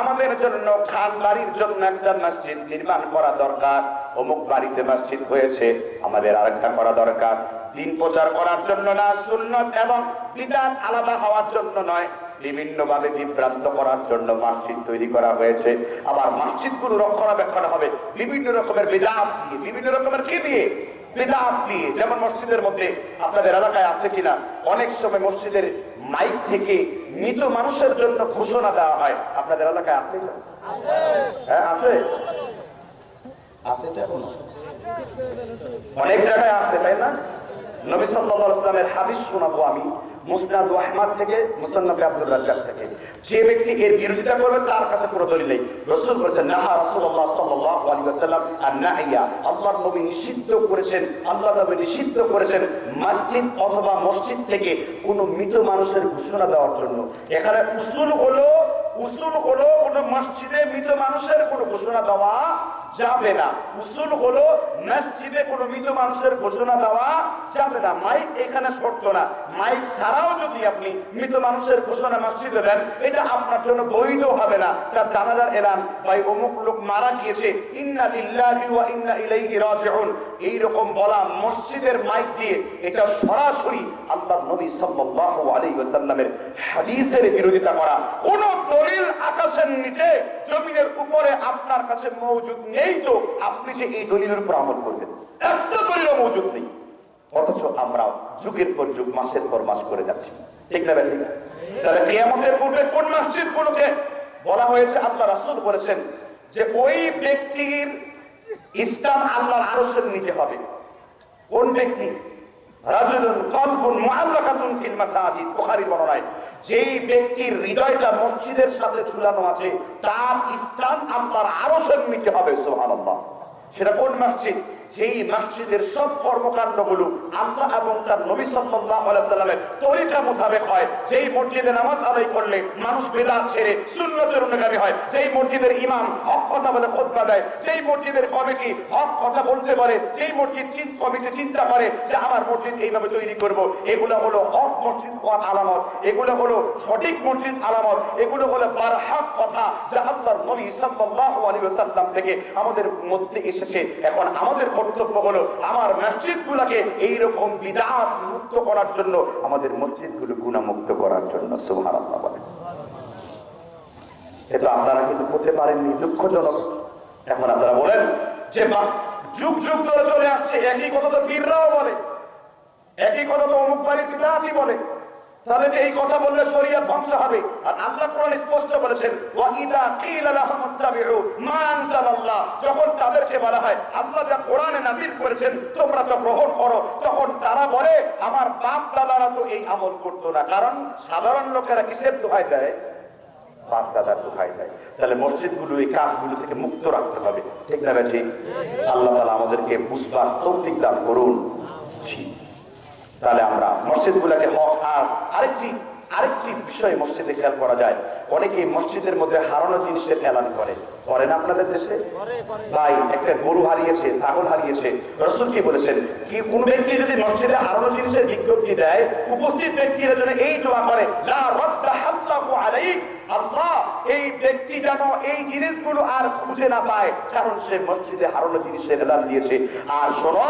আমাদের জন্য খান বাড়ির জন্য একটা মসজিদ নির্মাণ করা দরকার। অমুক বাড়িতে মসজিদ হয়েছে, আমাদের আরেকটা করা দরকার। দিন প্রচার করার জন্য না, সুন্নাত এবং বিদআত আলাদা হওয়ার জন্য নয়, বিভিন্ন ভাবে বিভ্রান্ত করার জন্য মসজিদ তৈরি করা হয়েছে। আবার মসজিদগুলো রক্ষণাবেক্ষণ হবে বিভিন্ন রকমের বিদআত দিয়ে, বিভিন্ন রকমের কি দিয়ে? বিদআত দিয়ে। যেমন মসজিদের মধ্যে আপনাদের এলাকায় আছে কিনা, অনেক সময় মসজিদের মাইক থেকে মৃত মানুষের জন্য ঘোষণা দেওয়া হয়। আপনাদের এলাকায় আছে কিনা? হ্যাঁ, আছে। আছে তো এখন অনেক জায়গায় আছে, তাই না? নবী সাল্লাল্লাহু আলাইহি ওয়াসাল্লামের হাদিস শোনাবো আমি, মুসনাদ আহমদ থেকে, মুসান্নাফে আব্দুর রাজ্জাক থেকে। যে ব্যক্তি এর বিরোধিতা করবে তার কাছে কোনো দলিল নেই। রাসূল বলেছেন, নাহা রাসূলুল্লাহ সাল্লাল্লাহু আলাইহি ওয়াসাল্লাম আন-নাহিয়া, আল্লাহর নবী নিষিদ্ধ করেছেন, আল্লাহর নবী নিষিদ্ধ করেছেন মসজিদ অথবা মসজিদ থেকে কোনো মৃত মানুষের ঘোষণা দেওয়ার জন্য। এখানে উসুল হলো কোন মসজিদে মৃত মানুষের কোনো ঘোষণা দেওয়া যাবে না। উসুল হলো মসজিদে কোনো মৃত মানুষের ঘোষণা দেওয়া যাবে না। মাইক এখানে শর্ত না। মাইক ছাড়াও যদি আপনি মৃত মানুষের ঘোষণা মসজিদে দেন, এটা আপনার জন্য বৈধ হবে না। তার জানাজার এলান, ভাই অমুক লোক মারা গিয়েছে, ইন্না লিল্লাহি ওয়া ইন্না ইলাইহি রাজিউন, এইরকম বলা মসজিদের মাইক দিয়ে, এটা সরাসরি আল্লাহর নবী সাল্লাল্লাহু আলাইহি ওয়াসাল্লামের হাদিসের বিরোধিতা করা। কোন দলিল আকাশের নিচে জমিনের উপরে আপনার কাছে মওজুদ নেই, তো আপনি যে এই দলিলের উপর আমল করবেন? একটা দলিলও মওজুদ নেই, অথচ আমরা যুগের পর যুগ, মাসের পর মাস করে যাচ্ছি। ঠিক না ঠিক? তাহলে কিয়ামতের পূর্বে কোন মসজিদগুলোকে বলা হয়েছে? আল্লাহ রাসূল বলেছেন যে ওই ব্যক্তির ইসলাম আল্লাহর আরশের নিচে হবে। কোন ব্যক্তি? রাজুলুন কলবুন মুআল্লাকাতুন ফিল মাসাজিদ, বুখারী বর্ণনায়, যেই ব্যক্তির হৃদয়টা মসজিদের সাথে ঝুলানো আছে তার স্থান আল্লাহর আরশের নিচে হবে। সুবহানাল্লাহ। সেটা কোন মসজিদ? যেই মসজিদের সব কর্মকাণ্ডগুলো আল্লাহ এবং তার নবী সাল্লাল্লাহু আলাইহি ওয়াসাল্লামের তরিকা মোতাবেক হয়, যেই মসজিদে নামাজ আদায় করলে মানুষ বিদআত ছেড়ে সুন্নতের অনুগামী হয়, যেই মসজিদের ইমাম হক কথা বলে খুতবা দেয়, যেই মসজিদের কমিটি হক কথা বলতে পারে, যেই মসজিদ কমিটি চিন্তা করে যে আমার মসজিদ এইভাবে তৈরি করব, এগুলো হলো হক মসজিদ হওয়ার আলামত, এগুলো হলো সঠিক মসজিদ আলামত, এগুলো হলো বারহাক কথা যা আল্লাহর নবী সাল্লাল্লাহু আলাইহি ওয়াসাল্লাম থেকে আমাদের মধ্যে এসেছে। এখন আমাদের কর্তব্য হলো আমার মসজিদগুলোকে এইরকম বিদআত মুক্ত করার জন্য, আমাদের মসজিদগুলো গুনাহমুক্ত করার জন্য। সুবহানাল্লাহ বলেন। এটা আপনারা কিন্তু করতে পারেননি, দুঃখজনক। এখন আপনারা বলেন যে যুগ যুগ ধরে চলে আসছে একই কথা, তো পীররাও বলে একই কথা, তো অমুক বাড়ির বিদআতই বলে, তাহলে এই কথা বললে শরীয়ত ধ্বংস হবে। আর আল্লাহ কোরআনে স্পষ্ট বলেছেন ওয়া ইযা কিলা লাহুম ইত্তাবিউ মা আনজালাল্লাহ, যখন তাদেরকে বলা হয় আল্লাহ যা কোরআনে নাযিল করেছেন তোমরা তা গ্রহণ করো, তখন তারা বলে আমার বাপ দাদারা তো এই আমল করতো না। কারণ সাধারণ লোকেরা কিসের দোহাই দেয়? বাপ দাদার দোহাই দেয়। তাহলে মসজিদগুলো এই কাজগুলো থেকে মুক্ত রাখতে হবে। ঠিক না ঠিক? আল্লাহ তাআলা আমাদেরকে বুঝবার তৌফিক দান করুন। তাহলে আমরা মসজিদগুলোকে হক। আর আরেকটি বিষয় মসজিদে খেয়াল করা যায়, অনেকেই মসজিদের মধ্যে হারানো জিনিসের এলান করে না আপনাদের দেশে? ভাই একটা গরু হারিয়েছে, ছাগল হারিয়েছে, রাসূল কি বলেছেন? কি কোন ব্যক্তি যদি মসজিদে হারানো জিনিসের বিজ্ঞপ্তি দেয়, উপস্থিত ব্যক্তিরা যেন এই দোয়া করে লা রাদ্দা হাল্লাহু আলাইক, আল্লাহ এই ব্যক্তি যেন এই জিনিসগুলো আর খুঁজে না পায়, কারণ সে মসজিদে হারানো জিনিসের এলান দিয়েছে। আর শোনো,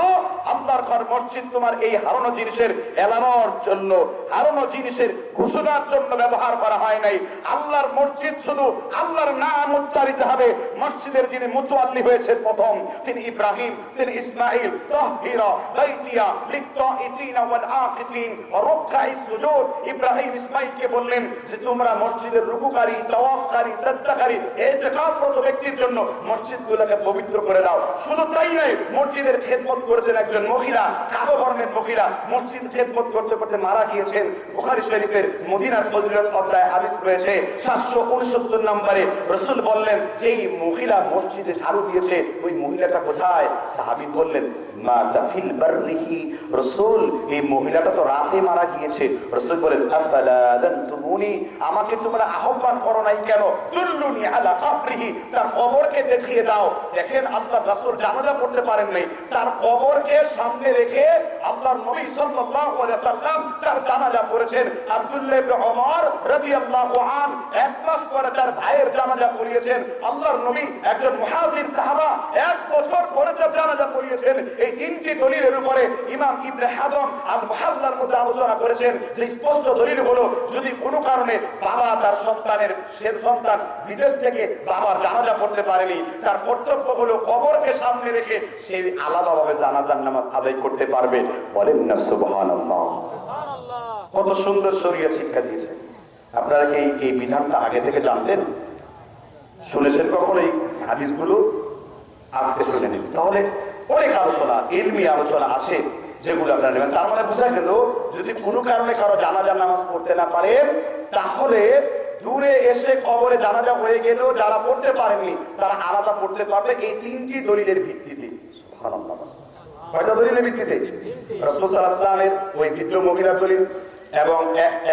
আল্লাহর ঘর মসজিদ তোমার এই হারানো জিনিসের এলানোর জন্য, হারানো জিনিসের ঘোষণার জন্য ব্যবহার করা হয় নাই। আল্লাহর মসজিদ শুধু আল্লাহর নাম উচ্চারিত হবে। মসজিদের যিনি মুতাওয়াল্লি হয়েছেন প্রথম, তিনি ইব্রাহিম, তিনি ইসমাঈল। তাহহিরা বাইতিয়া লিত-তাইফিনা ওয়াল আকিফিন ওয়া রুকআইস সুজুদ। ইব্রাহিম ইসমাঈলকে বললেন যে তোমরা মসজিদের রুকুকারী, তাওয়াফকারী, সাজদাকারী, ইতিকাফরত ব্যক্তির জন্য মসজিদগুলোকে পবিত্র করে দাও। শুধু তাই নয়, মসজিদের খেদমত করেছেন একজন মহিলা, কালো বর্ণের মহিলা, মসজিদ খেদমত করতে করতে মারা গিয়েছেন। বুখারী শরীফের মদিনার ফজিলত অধ্যায় হাদিস রয়েছে 769 নম্বরে। রাসূল বললেন যে এই মহিলা মসজিদে ঝাড়ু দিয়েছে, ওই মহিলাটা কোথায়? সাহাবী বললেন মা দাফিল বাররিহি। রাসূল এই মহিলাটা তো রাতে মারা গিয়েছে। রাসূল বলেন আফালা দানতুমুনি, আমাকে তোমরা আহ্বান করো নাই কেন? দুল্লুনি আলা কবরিহি, তার কবরকে দেখিয়ে দাও। দেখেন আল্লাহর রাসূল জানাজা পড়তে পারেন নাই, তার কবরকে সামনে রেখে আল্লাহর নবী সাল্লাল্লাহু আলাইহি ওয়াসাল্লাম তার জানাজা পড়েছেন। আব্দুল্লাহ ইবনে ওমর রাদিয়াল্লাহু আনহু এক মাস পরে তার ভাইয়ের জানাজা পড়িয়েছেন। আল্লাহর নবী একজন মুহাজির সাহাবা 1 বছর পরে তার জানাজা পড়িয়েছেন। এই তিনটি দলিলের উপরে ইমাম ইবনে হাজম আল মুহাল্লার মধ্যে আলোচনা করেছেন যে স্পষ্ট দলিল হলো যদি কোনো কারণে বাবা তার সন্তানের সন্তান বিদেশ থেকে বাবার জানাজা পড়তে পারেনি, তার কর্তব্য হলো কবরকে সামনে রেখে সে আলাদাভাবে জানাজার নামাজ আদায় করতে পারবে। বলেন না সুবহানাল্লাহ। কত সুন্দর শরীয়ত শিক্ষা দিয়েছে। আপনারা কি এই বিধানটা আগে থেকে জানতেন? শুনেছেন কখনো এই হাদিসগুলো? আজকে শুনে নিন। তাহলে অনেক আলোচনা, ইলমি আলোচনা আছে যেগুলো আপনারা নেবেন। তার মানে বোঝা গেল যদি কোনো কারণে কারো জানাজার নামাজ পড়তে না পারেন, তাহলে দূরে এসে কবরে জানাজা হয়ে গেলেও যারা পড়তে পারেননি তারা আলাদা পড়তে পারবে এই তিনটি দলিলের ভিত্তিতে। সুবহানাল্লাহ। কয়টা দলিলের ভিত্তিতে? রাসূল সাল্লাল্লাহু আলাইহি ওয়াসাল্লামের ওই বৃদ্ধ মহিলার দলিল এবং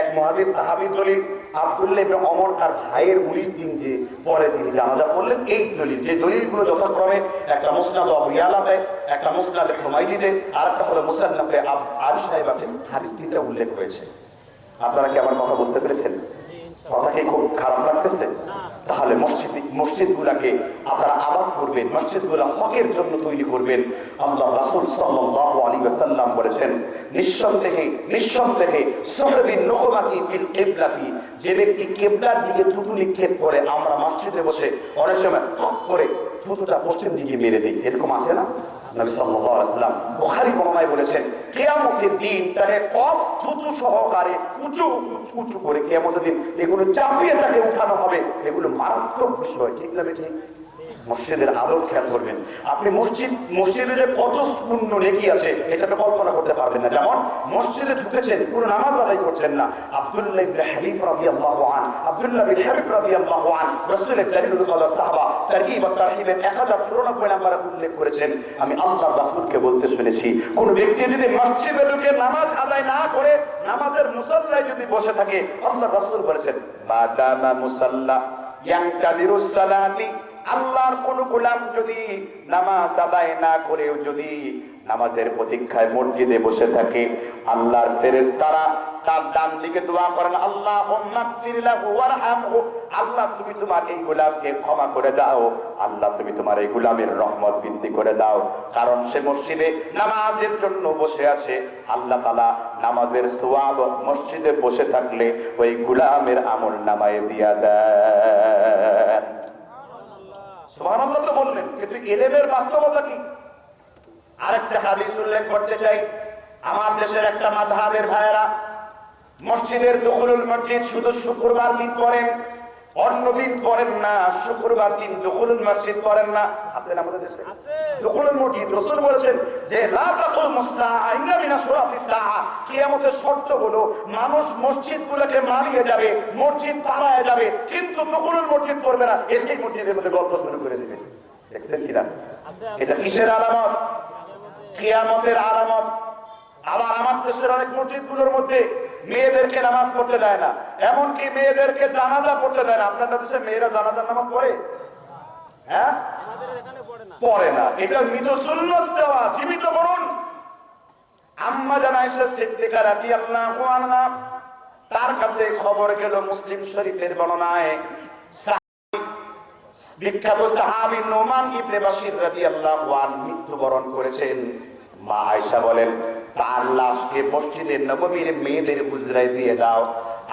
এক মুহাজির সাহাবীর দলিল, আব্দুল্লাহ ইবনে ওমর তার ভাইয়ের 19 দিন যে পরে তিনি জানাজা পড়লেন, এই দলিল। যে দলিলগুলো যথাক্রমে একটা মুসনাদ আবু ইয়ালাতে, একটা মুসনাদ হুমায়দিতে, আর একটা হলো মুসনাদে আবু শাইবাতে হাদিস তিনটা উল্লেখ হয়েছে। আপনারা কি আমার কথা বুঝতে পেরেছেন? কথা কি খুব খারাপ লাগতেছে? তাহলে মসজিদগুলোকে আপনারা আবাদ করবেন, মসজিদগুলো হকের জন্য তৈরি করবেন। আল্লাহ রাসূল সাল্লাল্লাহু আলাইহি ওয়াসাল্লাম বলেছেন, নিঃসন্দেহে সুহবিন নুকমাতি ফিল কিবলাতি, যে ব্যক্তি কিবলার দিকে থুতু নিক্ষেপ করে, আমরা মসজিদে বসে অনেক সময় হক করে থুতুটা পশ্চিম দিকে মেরে দেই, এরকম আছে না? নবী সাল্লাল্লাহু আলাইহি ওয়াসাল্লাম বুখারী বর্ণনায় বলেছেন, কিয়ামতের দিন তাকে কফ থুতু সহকারে উঁচু করে কিয়ামতের দিন এগুলো চাপিয়ে তাকে উঠানো হবে। এগুলো মারাত্মক বিষয়, ঠিক না বেঠিক? মসজিদের আদব খেয়াল করবেন। আপনি মসজিদে কত পূর্ণ নেকি আছে এটা তো কল্পনা করতে পারবেন না। যেমন মসজিদে ঢুকেছেন, পুরো নামাজ আদায় করছেন না। আব্দুল্লাহ ইবনে হাবিব রাদিয়াল্লাহু আনহু, আব্দুল্লাহ বিন হাবিব রাদিয়াল্লাহু আনহু রাসূলের জালিলুল কদর সাহাবা তারগীব ওয়া তারহিবের 1094 নম্বরে উল্লেখ করেছেন, আমি আল্লাহর রাসূলকে বলতে শুনেছি, কোন ব্যক্তি যদি মসজিদে ঢুকে নামাজ আদায় না করে নামাজের মুসাল্লায় যদি বসে থাকে, আল্লাহর রাসূল বলেছেন, মাদামা মুসাল্লা ইয়ানতাদিরুস সালাতি, আল্লাহর কোন গোলাম যদি নামাজ আদায় না করেও যদি নামাজের প্রতীক্ষায় মসজিদে বসে থাকে, আল্লাহর ফেরেশতারা তার ডান দিকে দোয়া করেন, আল্লাহুম্মা গফির লাহু ওয়ারহামহু, আল্লাহ তুমি তোমার এই গোলামকে ক্ষমা করে দাও, আল্লাহ তুমি তোমার এই গোলামের রহমত বৃদ্ধি করে দাও, কারণ সে মসজিদে নামাজের জন্য বসে আছে। আল্লাহ তাআলা নামাজের সওয়াব মসজিদে বসে থাকলে ওই গোলামের আমল নামায় দিয়া দেন। সুবহানাল্লাহ তো বললেন, কিন্তু ইলমের বাস্তবতা কি? আরেকটা হাদিস উল্লেখ করতে চাই। আমার দেশের একটা মাযহাবের ভাইয়েরা মসজিদের দুখুলুল মসজিদ শুধু শুক্রবার দিন করেন, অন্য দিন করেন না। শুক্রবার দিন দুখুলুল মসজিদ করেন না। আছেন আমাদের দেশে দুখুলুল মসজিদ। রাসূল বলেছেন যে লা তাকুল মুসআআ ইন্না মিন আশরাতিস সাআ, কিয়ামতের শর্ত হলো মানুষ মসজিদগুলোকে মারিয়ে যাবে, মসজিদ পালায়ে যাবে, কিন্তু দুখুলুল মসজিদ করবে না, এসেই মসজিদের মধ্যে গল্প শুরু করে দিবে। দেখছেন কিনা? এটা কিসের আলামত? কিয়ামতের আলামত। আবার আমার দেশের অনেক মসজিদগুলোর মধ্যে মেয়েদেরকে নামাজ পড়তে দেয় না, এমনকি মেয়েদেরকে জানাজা পড়তে দেয় না। আপনাদের দেশে মেয়েরা জানাজার নামাজ পড়ে? হ্যাঁ, পড়ে না। এটা মৃত সুন্নত দেওয়া, জীবিত করুন। আম্মা জান আয়েশা সিদ্দিকা রাদিয়াল্লাহু আনহা, তার কাছে খবর গেল, মুসলিম শরীফের বর্ণনায় বিখ্যাত সাহাবী নোমান ইবনে বাশির রাদিয়াল্লাহু আনহু মৃত্যুবরণ করেছেন। মা আয়েশা বলেন, তার লাশকে মসজিদে নববীর মেয়েদের হুজরায় দিয়ে দাও,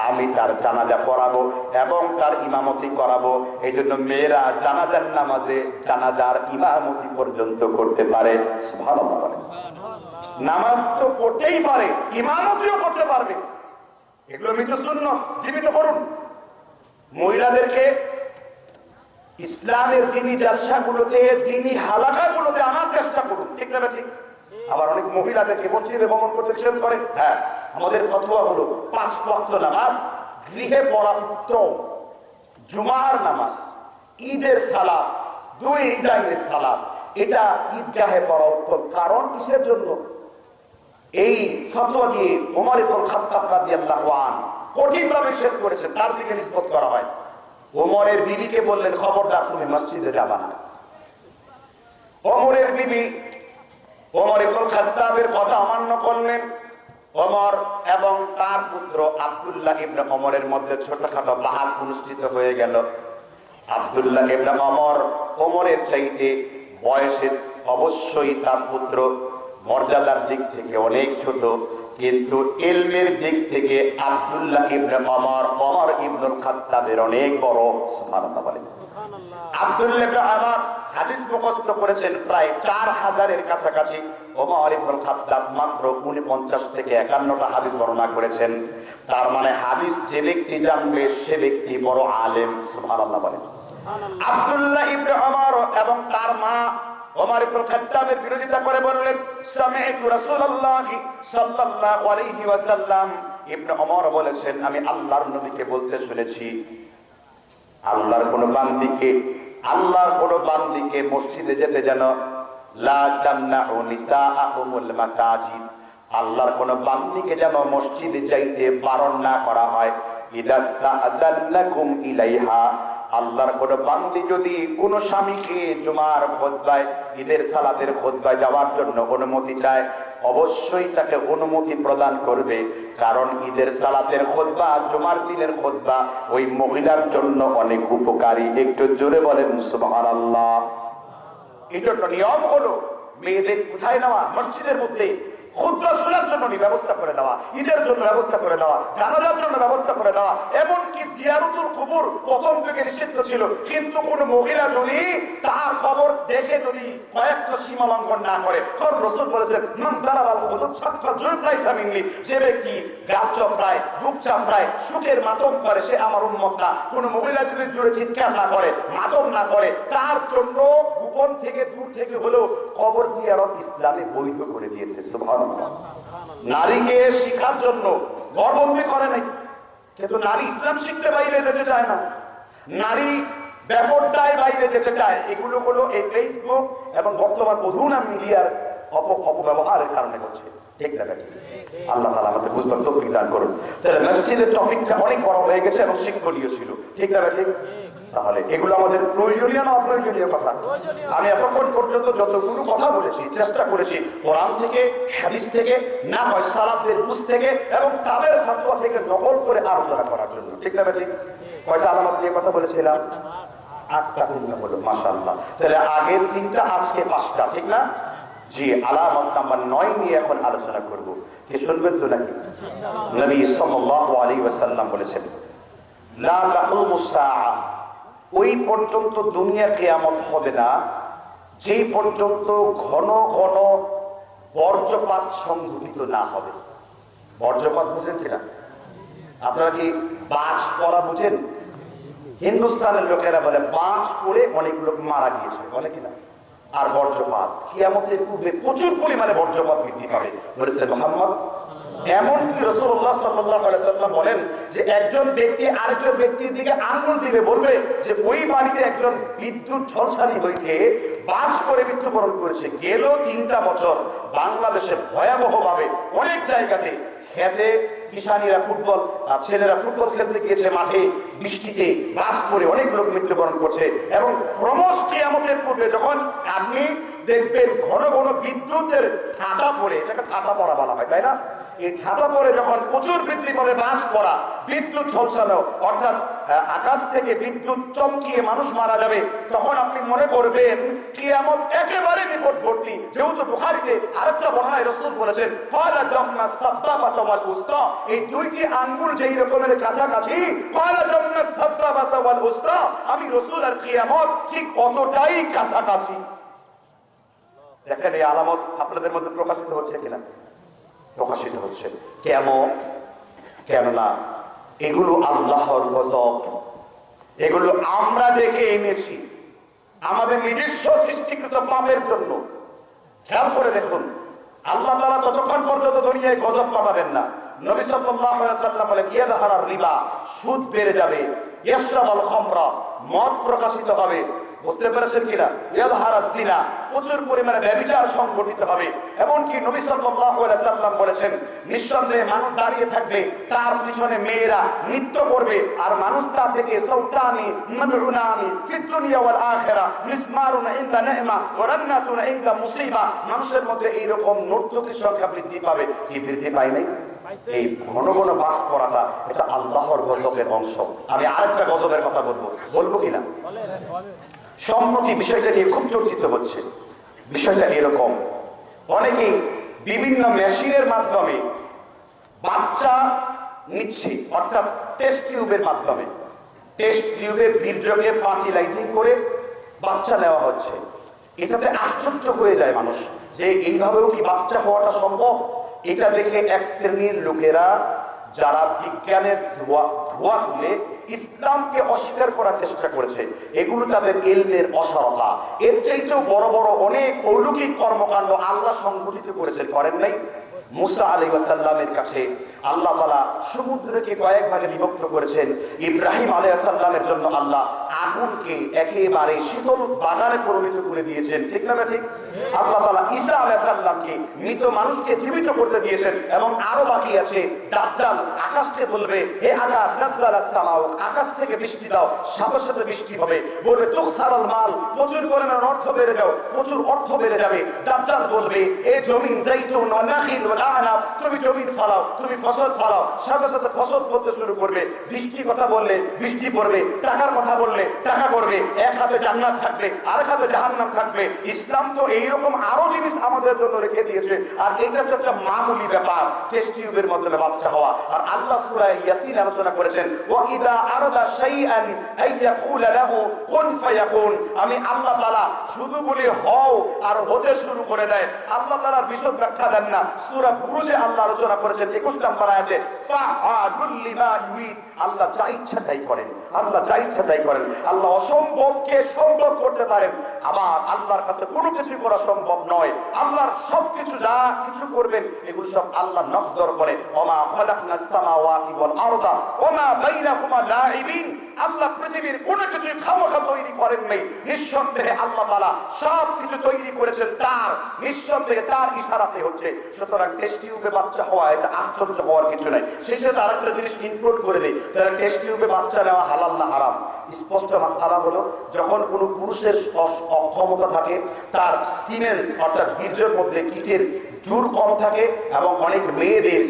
আমি তার জানাজা পড়াবো এবং তার ইমামতি করাবো। এই জন্য মেয়েরা জানাজার নামাজে জানাজার ইমামতি পর্যন্ত করতে পারে। সুবহানাল্লাহ। নামাজ তো পড়তেই পারে, ইমামতিও করতে পারবে। এগুলো মৃত সুন্নাত, জীবিত করুন। মহিলাদেরকে ইসলামের দ্বীনি জালসাগুলোতে, দ্বীনি হালাকাগুলোতে আনার চেষ্টা করুন, ঠিক না ঠিক? আবার অনেক মহিলাদেরকে মসজিদে ভ্রমণ করতে নিষেধ করে। হ্যাঁ, আমাদের ফতোয়া হলো 5 ওয়াক্ত নামাজ গৃহে পড়া উত্তম। জুমার নামাজ, ঈদের সালাত, 2 ঈদাইনের সালাত, এটা ঈদগাহে পড়া উত্তম। কারণ কিসের জন্য? এই ফতোয়া দিয়ে ওমর ইবনে খাত্তাব রাদিয়াল্লাহু আনহু কঠিনভাবে নিষেধ করেছেন, তার দিকে নিষ্পত্তি করা হয়। ওমরের বিবিকে বললেন, খবরদার তুমি মসজিদে যাবা না। ওমরের বিবি ওমর ইবনে খাত্তাবের কথা অমান্য করলেন। ওমর এবং তার পুত্র আব্দুল্লাহ ইবনে ওমরের মধ্যে ছোটখাটো বাহাস অনুষ্ঠিত হয়ে গেল। আব্দুল্লাহ ইবনে ওমর ওমরের চাইতে বয়সে অবশ্যই তার পুত্র মর্যাদার দিক থেকে অনেক ছোট, কিন্তু ইলমের দিক থেকে আব্দুল্লাহ ইবনে ওমর ওমর ইবনুল খাত্তাবের অনেক বড়। সুবহানাল্লাহ বলেন। আব্দুল্লাহ ইবনে ওমর হাদিস মুখস্থ করেছেন প্রায় 4000-এর কাছাকাছি। ওমর ইবনুল খাত্তাব মাত্র 49 থেকে 51টা হাদিস বর্ণনা করেছেন। তার মানে হাদিস যে ব্যক্তি জানবে সে ব্যক্তি বড় আলেম। সুবহানাল্লাহ বলেন। আব্দুল্লাহ ইবনে ওমর এবং তার মা ওমর ইবনুল খাত্তাবের বিরোধিতা করে বললেন, সামি'তু রাসূলুল্লাহ সাল্লাল্লাহু আলাইহি ওয়াসাল্লাম, ইবনে ওমর বলেছেন, আমি আল্লাহর নবীকে বলতে শুনেছি, আল্লাহর কোন বান্দিকে মসজিদে যেতে যেন লা তামনাউ নিসাআহুমুল মাসাজিদ, আল্লাহর কোন বান্দিকে যেন মসজিদে যাইতে বারণ না করা হয়। ইদাস্তাআযাল্লাকুম ইলাইহা, আল্লাহর কোন বান্দি যদি কোন স্বামীকে জুমার খুতবায়, ঈদের সালাতের খুতবায় যাওয়ার জন্য অনুমতি চায়, অবশ্যই তাকে অনুমতি প্রদান করবে। কারণ ঈদের সালাতের খুতবা, জুমার দিনের খুতবা ওই মহিলার জন্য অনেক উপকারী। একটু জোরে বলেন সুবহানাল্লাহ। এটা একটা নিয়ম হলো মেয়েদের কোথায় নেওয়া, মসজিদের মধ্যে খুতবা শোনার জন্য ব্যবস্থা করে দেওয়া, ঈদের জন্য ব্যবস্থা করে দেওয়া, জানাজার জন্য ব্যবস্থা করে দেওয়া। এমনকি জিয়ারতুল কুবুর প্রথম থেকে নিষিদ্ধ ছিল, কিন্তু কোন মহিলা যদি তার খবর দেখে যদি কয়েকটা সীমা লঙ্ঘন না করে, কারণ রাসূল বলেছেন মান দারাবাল হুদুদ সাতটা জুলফাই সামিনলি, যে ব্যক্তি গাল চাপড়ায়, বুক চাপড়ায়, সুখের মাতম করে সে আমার উম্মত না। কোন মহিলা যদি জোরে চিৎকার না করে, মাতম না করে, তার জন্য গোপন থেকে দূর থেকে হলেও কবর জিয়ারত ইসলামে বৈধ করে দিয়েছে। সুবহানাল্লাহ। নারীকে শিখার জন্য গর্বন্দি করে নাই, কিন্তু নারী ইসলাম শিখতে বাইরে যেতে চায় না, নারী ব্যাপারটায় বাইরে যেতে চায়। এগুলো হলো এই ফেসবুক এবং বর্তমান অধুনা মিডিয়ার অপব্যবহারের কারণে হচ্ছে। ঠিক না? আল্লাহ তাআলা আমাদের বুঝবার তৌফিক দান করুন। তাহলে মসজিদের টপিকটা অনেক বড় হয়ে গেছে এবং শিক্ষণীয় ছিল। ঠিক না? ঠিক। তাহলে এগুলো আমাদের প্রয়োজনীয় না অপ্রয়োজনীয় কথা? আমি এতক্ষণ পর্যন্ত যতগুলো কথা বলেছি চেষ্টা করেছি কোরআন থেকে, হাদিস থেকে, না হয় সালাফদের বুঝ থেকে এবং তাদের ফতোয়া থেকে নকল করে আলোচনা করার জন্য। ঠিক না? ঠিক। কয়টা আলামত দিয়ে কথা বলেছিলাম? 8টা পূর্ণ হলো, মাশাআল্লাহ। তাহলে আগের 3টা, আজকে 5টা। ঠিক না? জি, আলামত নাম্বার 9 নিয়ে এখন আলোচনা করব। কি শুনবেন তো নাকি? নবী সাল্লাল্লাহু আলাইহি ওয়াসাল্লাম বলেছেন লা তাকুমুস সাআ, ওই পর্যন্ত দুনিয়া কিয়ামত হবে না যেই পর্যন্ত ঘন ঘন বজ্রপাত সংঘটিত না হবে। বজ্রপাত বুঝেন কিনা? আপনারা কি বাজ পড়া বুঝেন? হিন্দুস্তানের লোকেরা বলে বাজ পড়ে অনেক লোক মারা গিয়েছে, বলে কিনা? আর বজ্রপাত কিয়ামতের পূর্বে প্রচুর পরিমাণে বজ্রপাত বৃদ্ধি পাবে বলেছেন মুহাম্মদ। এমনকি রাসূলুল্লাহ সাল্লাল্লাহু আলাইহি ওয়াসাল্লাম বলেন যে একজন ব্যক্তি আরেকজন ব্যক্তির দিকে আঙ্গুল দিবে, বলবে যে ওই বাড়িতে একজন বিদ্যুৎ ঝলসানি হইতে বাজ করে মৃত্যুবরণ করেছে। গেল 3টা বছর বাংলাদেশে ভয়াবহভাবে অনেক জায়গাতে খেতে কিষানীরা ফুটবল, ছেলেরা ফুটবল খেলতে গিয়েছে মাঠে, বৃষ্টিতে বাজ পড়ে অনেক লোক মৃত্যুবরণ করছে। এবং ক্রমশ কিয়ামতের পূর্বে যখন আপনি দেখবেন ঘন ঘন বিদ্যুতের ঠাটা পড়ে, এটাকে ঠাটা পড়া বলা হয়, তাই না? এই ঠাটা পড়ে যখন প্রচুর বৃদ্ধি পাবে বাজ পড়া, বিদ্যুৎ ঝলসানো, অর্থাৎ আকাশ থেকে বিদ্যুৎ চমকিয়ে মানুষ মারা যাবে, তখন আপনি মনে করবেন কিয়ামত একেবারে নিকটবর্তী। যেহেতু বুখারীতে আরেকটা বর্ণনায় রাসূল বলেছেন ক্বালা জামনা সাব্বাবাতা ওয়াল উসতা, এই দুইটি আঙ্গুল যেই রকমের কাছাকাছি, ক্বালা জামনা সাব্বাবাতা ওয়াল উসতা, আমি রাসূল আর কিয়ামত ঠিক অতটাই কাছাকাছি। দেখেন এই আলামত আপনাদের মধ্যে প্রকাশিত হচ্ছে কিনা? প্রকাশিত হচ্ছে। কেমন? কেননা এগুলো আল্লাহর গজব, এগুলো আমরা দেখে এনেছি আমাদের নিজস্ব সৃষ্টিকৃত পাপের জন্য। খেয়াল করে দেখুন, আল্লাহ তাআলা ততক্ষণ পর্যন্ত দুনিয়ায় গজব পাঠাবেন না। নবী সাল্লাল্লাহু আলাইহি ওয়াসাল্লাম বলেন ইয়াযহারার রিবা, সুদ বেড়ে যাবে, ইয়াশরাবুল খামরা, মদ প্রকাশিত হবে, বুঝতে পেরেছেন কিনা? ইয়াযহারাজ জিনা, প্রচুর পরিমাণে ব্যভিচার সংঘটিত হবে। এমনকি নবী সাল্লাল্লাহু আলাইহি ওয়াসাল্লাম বলেছেন নিঃসন্দেহে মানুষ দাঁড়িয়ে থাকবে, তার পিছনে মেয়েরা নৃত্য করবে, আর মানুষ তা থেকে সাউতানি মাদউনানি ফিদ দুনিয়া ওয়াল আখিরা মিসমারুন ইনদা নি'মা ওয়া রান্নাতুন ইনদা মুসিবা, মানুষের মধ্যে এইরকম নর্তকীর সংখ্যা বৃদ্ধি পাবে। কি বৃদ্ধি পায় নাই? এই ঘন ঘন বাস করাটা এটা আল্লাহর গজবের অংশ। আমি আরেকটা গজবের কথা বলবো কিনা? সম্প্রতি বিষয়টা নিয়ে খুব চর্চিত হচ্ছে। বিষয়টা এরকম, অনেকেই বিভিন্ন মেশিনের মাধ্যমে বাচ্চা নিচ্ছে, অর্থাৎ টেস্ট টিউবের মাধ্যমে, টেস্ট টিউবের বীর্যকে ফার্টিলাইজিং করে বাচ্চা নেওয়া হচ্ছে। এটাতে আশ্চর্য হয়ে যায় মানুষ যে এইভাবেও কি বাচ্চা হওয়াটা সম্ভব। এটা দেখে এক শ্রেণীর লোকেরা যারা বিজ্ঞানের ধোয়া তুলে ইসলামকে অস্বীকার করার চেষ্টা করেছে, এগুলো তাদের ইলমের অসারতা। এর চাইতেও বড় বড় অনেক অলৌকিক কর্মকাণ্ড আল্লাহ সংঘটিত করেছেন, করেন নাই? মুসা আলাইহিস সালামের কাছে আল্লাহ তাআলা সমুদ্রকে কয়েক ভাগে বিভক্ত করেছেন। ইব্রাহিম আলাইহিস সালামের জন্য আল্লাহ আগুনকে একেবারে শীতল বাগানে পরিণত করে দিয়েছেন, ঠিক না ঠিক? আল্লাহ তাআলা ঈসা আলাইহিস সালামকে মৃত মানুষকে জীবিত করতে দিয়েছেন। এবং আরো বাকি আছে, দাজ্জাল আকাশকে বলবে হে আকাশ নাযযালাস সামাউ, আকাশ থেকে বৃষ্টি দাও, সাথে সাথে বৃষ্টি হবে। বলবে তুখসারাল মাল, প্রচুর পরিমাণে অর্থ বেড়ে যাও, প্রচুর অর্থ বেড়ে যাবে। দাজ্জাল বলবে এ জমিন যাইতুন ওয়া নাখিল ওয়া আ'নাব, তুমি জমিন ফালাও, তুমি ফসল ফালাও, সাথে সাথে ফসল ফলতে শুরু করবে। বৃষ্টির কথা বললে বৃষ্টি পড়বে, টাকার কথা বললে টাকা করবে। এক হাতে জান্নাত থাকবে, আরেক হাতে জাহান্নাম থাকবে। ইসলাম তো এইরকম আরো জিনিস আমাদের জন্য রেখে দিয়েছে। আর এটা তো একটা মামুলি ব্যাপার, টেস্ট টিউবের মাধ্যমে বাচ্চা হওয়া। আর আল্লাহ সূরা ইয়াসিন আলোচনা করেছেন, ওয়া ইযা আরাদা শাইআন আইয়াকুলা লাহু কুন ফায়াকুন। আমি আল্লাহ তাআলা শুধু বলি হও আর হতে শুরু করে দেয়। আল্লাহ তাআলা বিশদ ব্যাখ্যা দেন না। সূরা বুরুজে আল্লাহ আলোচনা করেছেন 21 নম্বর আয়াতে, ফাআলুল লিমা ইউরিদ। আল্লাহ যা ইচ্ছা তাই করেন, আল্লাহ যা ইচ্ছা তাই করেন। আল্লাহ অসম্ভবকে সম্ভব করতে পারেন। আবার আল্লাহর কাছে কোনো কিছু করা সম্ভব নয়। আল্লাহর সবকিছু যা কিছু করবেন এগুলো সব আল্লাহ নকদর করে। ওমা খালাকনাস সামাওয়াতি ওয়াল আরদা ওমা বাইনাহুমা লাইবিন। আল্লাহ পৃথিবীর কোনো কিছু খামখা তৈরি করেন নাই। নিঃসন্দেহে আল্লাহ তাআলা সব কিছু তৈরি করেছেন তার, নিঃসন্দেহে তার ইশারাতে হচ্ছে। সুতরাং টেস্ট টিউবে বাচ্চা হওয়া এটা আশ্চর্য হওয়ার কিছু নাই। সেই সাথে আরেকটা জিনিস ইনক্লুড করে দেই, তাহলে টেস্ট টিউবে বাচ্চা নেওয়া হালাল না হারাম? স্পষ্ট মাসআলা হলো, যখন কোনো পুরুষের অক্ষমতা থাকে, তার সিমেন্স অর্থাৎ বীর্যের মধ্যে কীটের জোর কম থাকে, এবং অনেক মেয়েদের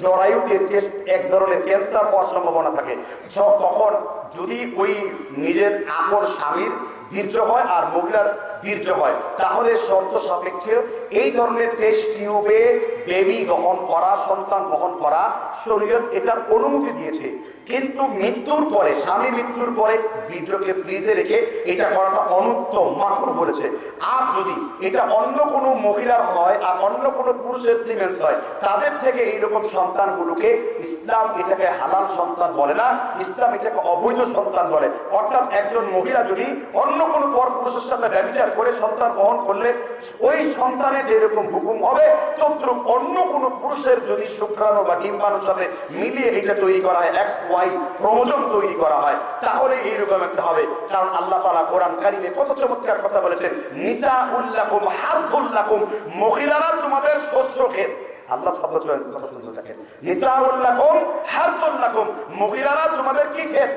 জরায়ুতে এক ধরনের ক্যান্সার হওয়ার সম্ভাবনা থাকে, তখন যদি ওই নিজের আপন স্বামীর বীর্য হয় আর মহিলার বীর্য হয়, তাহলে শর্ত সাপেক্ষে এই ধরনের টেস্ট টিউবে বেবি গ্রহণ করা, সন্তান গ্রহণ করা শরীয়ত এটার অনুমতি দিয়েছে। কিন্তু মৃত্যুর পরে, স্বামী মৃত্যুর পরে বীর্যকে ফ্রিজে রেখে এটা করাটা অনুত্তম, মাকরুহ বলেছে। আর যদি এটা অন্য কোনো মহিলার হয় আর অন্য কোনো পুরুষের সিমেন্স হয়, তাদের থেকে এইরকম সন্তানগুলোকে ইসলাম এটাকে হালাল সন্তান বলে না, ইসলাম এটাকে অবৈধ সন্তান বলে। অর্থাৎ একজন মহিলা যদি অন্য কোনো পর পুরুষের সাথে ব্যভিচার করে সন্তান গ্রহণ করলে ওই সন্তানের যেরকম হুকুম হবে, তদ্রুপ অন্য কোনো পুরুষের যদি শুক্রাণু বা ডিম্বাণুর সাথে মিলিয়ে এটা তৈরি করা হয়, এক্স ওয়াই ক্রোমোজোম তৈরি করা হয়, তাহলে এইরকম একটা হবে। কারণ আল্লাহ তাআলা কোরআন কারিমে কত চমৎকার কথা বলেছেন, নিসাউল লাকুম হারথুল লাকুম, মহিলারা তোমাদের শস্য ক্ষেত। আল্লাহ শব্দ চয়ন কত সুন্দর দেখেন, নিসাউল লাকুম হারথুল লাকুম, মহিলারা তোমাদের কি ক্ষেত?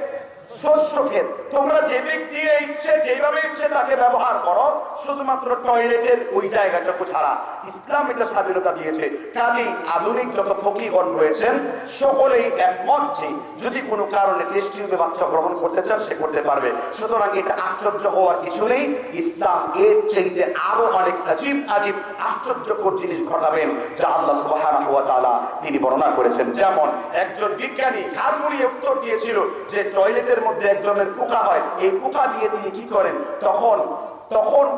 শস্য ক্ষেত। তোমরা যে ব্যক্তি ইচ্ছে যেভাবে ইচ্ছে তাকে ব্যবহার করো, শুধুমাত্র টয়লেটের ওই জায়গাটুকু ছাড়া। ইসলাম এটা স্বাধীনতা দিয়েছে। কাজেই আধুনিক যত ফকিহগণ রয়েছেন সকলেই একমত যে যদি কোনো কারণে টেস্ট টিউবে বাচ্চা গ্রহণ করতে চান সে করতে পারবে। সুতরাং এটা আশ্চর্য হওয়ার কিছু নেই। ইসলাম এর চাইতে আরো অনেক আজীব আজীব আশ্চর্যকর জিনিস ঘটাবেন যা আল্লাহ সুবহানাহু ওয়া তাআলা তিনি বর্ণনা করেছেন। যেমন একজন বিজ্ঞানী ঘাড় মুড়িয়ে উত্তর দিয়েছিল যে টয়লেটের মধ্যে এক ধরনের পোকা হয়, এই পোকা দিয়ে তিনি কি করেন, তখন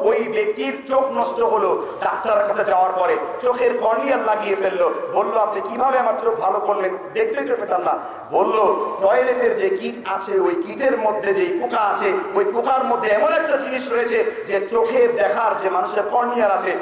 ওই ব্যক্তির চোখ নষ্ট হলো। ডাক্তারের কাছে যাওয়ার পরে চোখের কর্নিয়াল লাগিয়ে ফেললো। বললো, আপনি কিভাবে আমার চোখ ভালো করলেন? দেখতেই তো পেতাম না। বললো, টয়লেটের যে কিট আছে ওই কিটের মধ্যে যে পোকা আছে, ওই পোকার মধ্যে এমন একটা জিনিস রয়েছে যে চোখের দেখার যে মানুষের কর্নিয়াল আছে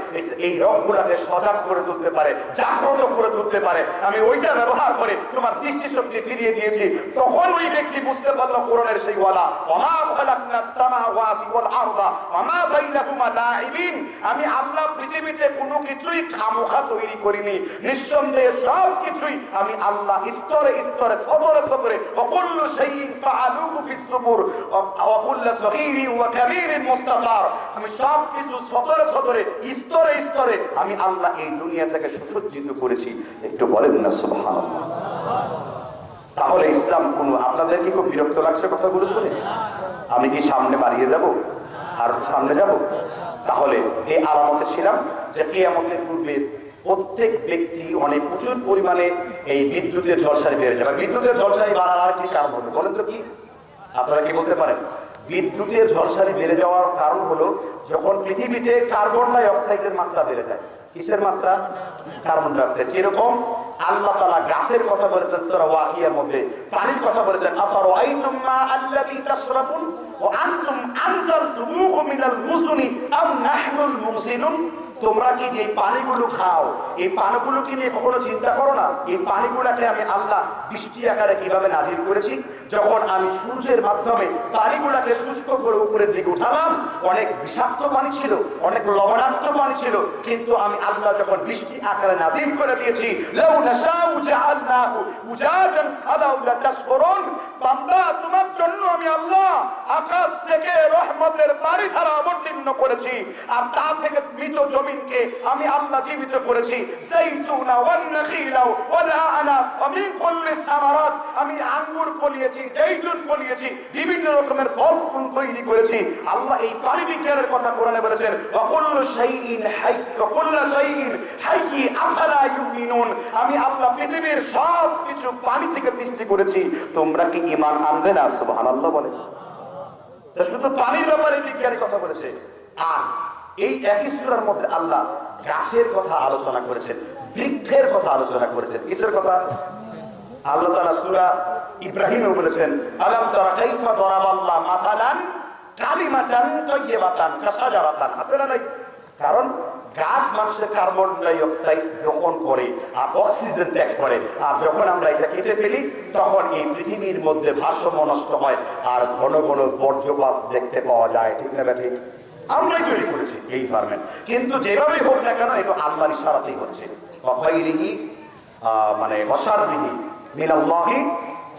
এই রগগুলাকে সজাগ করে তুলতে পারে, জাগ্রত করে তুলতে পারে। আমি ওইটা ব্যবহার করে তোমার দৃষ্টিশক্তি ফিরিয়ে দিয়েছি। তখন ওই ব্যক্তি বুঝতে পারলো কোরআনের সেই ওয়ালা, ওমা খালাকনাস সামাওয়াতি ওয়াল আরদা ওমা বাইনাহুমা লাইবিন। আমি আল্লাহ পৃথিবীতে কোনো কিছুই খামোখা তৈরি করিনি। নিঃসন্দেহে সব কিছুই আমি আল্লাহ স্তরে স্তরে সদরে সদরে ওয়াকুল্লু শাইইন ফাআলুহু ফিস সুবুর ওয়াকুল্লু সগীরিন ওয়া কাবীরিন মুস্তাতার। আমি সব কিছু সদরে সদরে স্তরে স্তরে আমি আল্লাহ এই দুনিয়াটাকে সুসজ্জিত করেছি। একটু বলেন না সুবহানাল্লাহ। তাহলে ইসলাম কোন, আপনাদের কি খুব বিরক্ত লাগছে কথাগুলো শুনে? আমি কি সামনে বাড়িয়ে যাব আর সামনে যাব? তাহলে এই আলামতে ছিলাম যে কিয়ামতের পূর্বে প্রত্যেক ব্যক্তি অনেক প্রচুর পরিমাণে এই বিদ্যুতের ঝলসানি বেড়ে যাবে। বিদ্যুতের ঝলসানি বাড়ার আর কি কারণ হবে বলেন তো? কি আপনারা কি বলতে পারেন? বিদ্যুতের ঝলসানি বেড়ে যাওয়ার কারণ হলো যখন পৃথিবীতে কার্বন ডাই অক্সাইডের মাত্রা বেড়ে যায়। কিসের মাত্রা? Carbon die oxide. কিরকম? আল্লাহ তাআলা গাছের কথা বলেছেন সূরা ওয়াকিয়ার মধ্যে, পানির কথা বলেছেন আফারাআইতুম মা আল্লাযী তাশরাবুন ওয়া আনতুম আনজালতুমুহু মিনাল মুজনি আম নাহনুল মুনজিলুন। তোমরা কি যে পানিগুলো খাও এই পানিগুলো কি নিয়ে কখনো চিন্তা করো না? এই পানিগুলোকে আমি আল্লাহ বৃষ্টি আকারে কিভাবে নাজিল করেছি। যখন আমি সূর্যের মাধ্যমে পানিগুলোকে শুষ্ক করে উপরের দিকে উঠালাম, অনেক বিষাক্ত পানি ছিল, অনেক লবণাক্ত পানি ছিল, কিন্তু আমি আল্লাহ যখন বৃষ্টি আকারে নাজিল করে দিয়েছি, লাউ নাশাউ জাআলনাহু উজাজান ফালাউ লা তাশকুরুন। বান্দা, তোমার জন্য আমি আল্লাহ আকাশ থেকে রহমতের বারিধারা অবতীর্ণ করেছি, আর তা থেকে মৃত জমিনকে আমি আল্লাহ জীবিত করেছি। যাইতুনা ওয়ান নাখিলা ওয়ালা আনা ওয়া মিন কুল্লি সামারাত, আমি আঙ্গুর ফলিয়েছি, জাইতুন ফলিয়েছি, বিভিন্ন রকমের ফল ফুল তৈরি করেছি। আল্লাহ এই পানি বিজ্ঞানের কথা কোরআনে বলেছেন, ওয়া কুল্লু শাইইন হাই ওয়া কুল্লু শাইইন হাইয়ি আফালা ইউমিনুন, আমি আল্লাহ পৃথিবীর সব কিছু পানি থেকে সৃষ্টি করেছি, তোমরা কি ঈমান আনবে না? সুবহানাল্লাহ বলে। শুধু পানির ব্যাপারে বিজ্ঞানের কথা বলেছে। আর এই একই সূরার মধ্যে আল্লাহ গাছের কথা আলোচনা করেছেন, বৃক্ষের কথা আলোচনা করেছেন। কিসের কথা? আল্লাহ তাআলা সূরা ইব্রাহিমে বলেছেন, আলাম তারা কাইফা দারাবাল্লাহু মাসালান কালিমাতান তাইয়্যিবাতান কাশাজারাতান। আসলে নাই, কারণ গাছ মানুষের কার্বন ডাই অক্সাইড গ্রহণ করে আর অক্সিজেন ত্যাগ করে, আর যখন আমরা এটা কেটে ফেলি তখন এই পৃথিবীর মধ্যে ভারসাম্য নষ্ট হয় আর ঘন ঘন বর্জ্যপাত দেখতে পাওয়া যায়। ঠিক না ব্যাপারে? আমরাই তৈরি করেছি এই এনভায়রনমেন্ট, কিন্তু যেভাবেই হোক না কেন এটা আল্লাহর ইশারাতেই হচ্ছে। ওয়াফাইরিহি মানে ওয়াশাররিহি মিনাল্লাহি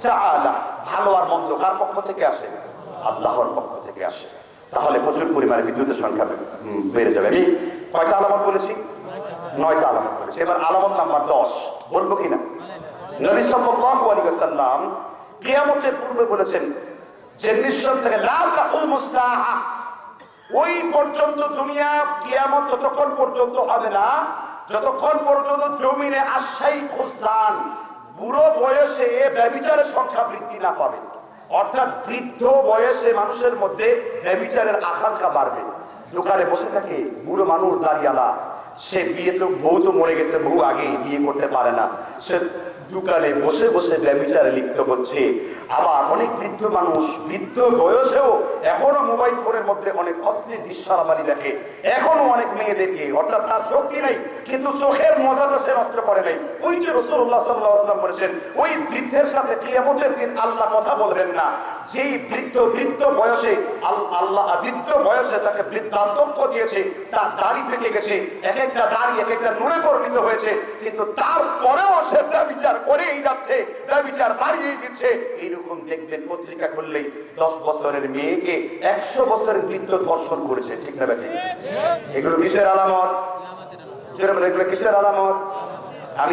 তাআলা, ভালো আর মন্দ কার পক্ষ থেকে আসে? আল্লাহর পক্ষ থেকে আসে। তাহলে প্রচুর পরিমাণে বিদ্যুতের সংখ্যা বেড়ে যাবে। আমি কয়টা আলামত বলেছি? 9টা আলামত বলেছি। এবার আলামত নাম্বার 10 বলবো কিনা? নবী সাল্লাল্লাহু আলাইহি ওয়াসাল্লাম কিয়ামতের পূর্বে বলেছেন যে নিশ্চয় থেকে লা তাকুমুস সাআ, ওই পর্যন্ত দুনিয়া কিয়ামত ততক্ষণ পর্যন্ত হবে না যতক্ষণ পর্যন্ত জমিনে আশাই খুসান, বুড়ো বয়সে ব্যভিচারের সংখ্যা বৃদ্ধি না পাবে। অর্থাৎ বৃদ্ধ বয়সে মানুষের মধ্যে ব্যভিচারের আকাঙ্ক্ষা বাড়বে। দোকানে বসে থাকে বুড়ো মানুষ দাঁড়িয়ালা, সে বিয়ে তো বউ তো মরে গেছে, বউ আগে বিয়ে করতে পারে না, সে দোকানে বসে বসে ব্যভিচারে লিপ্ত হচ্ছে। আবার অনেক বৃদ্ধ মানুষ বৃদ্ধ বয়সেও এখনো মোবাইল ফোনের মধ্যে অনেক অশ্লীল দৃশ্যাবলী দেখে, এখনো অনেক মেয়ে দেখে, অর্থাৎ তার শক্তি নেই কিন্তু চোখের মজাটা সে নষ্ট করে নাই। ওই যে রাসূলুল্লাহ সাল্লাল্লাহু আলাইহি ওয়াসাল্লাম বলেছেন, ওই বৃদ্ধের সাথে কিয়ামতের দিন আল্লাহ কথা বলবেন না। যেই বৃদ্ধ বয়সে আল্লাহ বৃদ্ধ বয়সে তাকে বৃদ্ধান্তক্য দিয়েছে, তার দাড়ি পেকে গেছে, এক একটা দাড়ি এক একটা নুনে পরিণত হয়েছে, কিন্তু তারপরেও সে ব্যভিচার করে এই রাত্রে ব্যভিচার বাড়িয়ে দিচ্ছে। এইরকম দেখবেন পত্রিকা খুললেই 10 বছরের মেয়েকে 100 বছরের বৃদ্ধ ধর্ষণ করেছে। ঠিক না ব্যাপারে? এগুলো কিসের আলামত? এগুলো কিসের আলামত?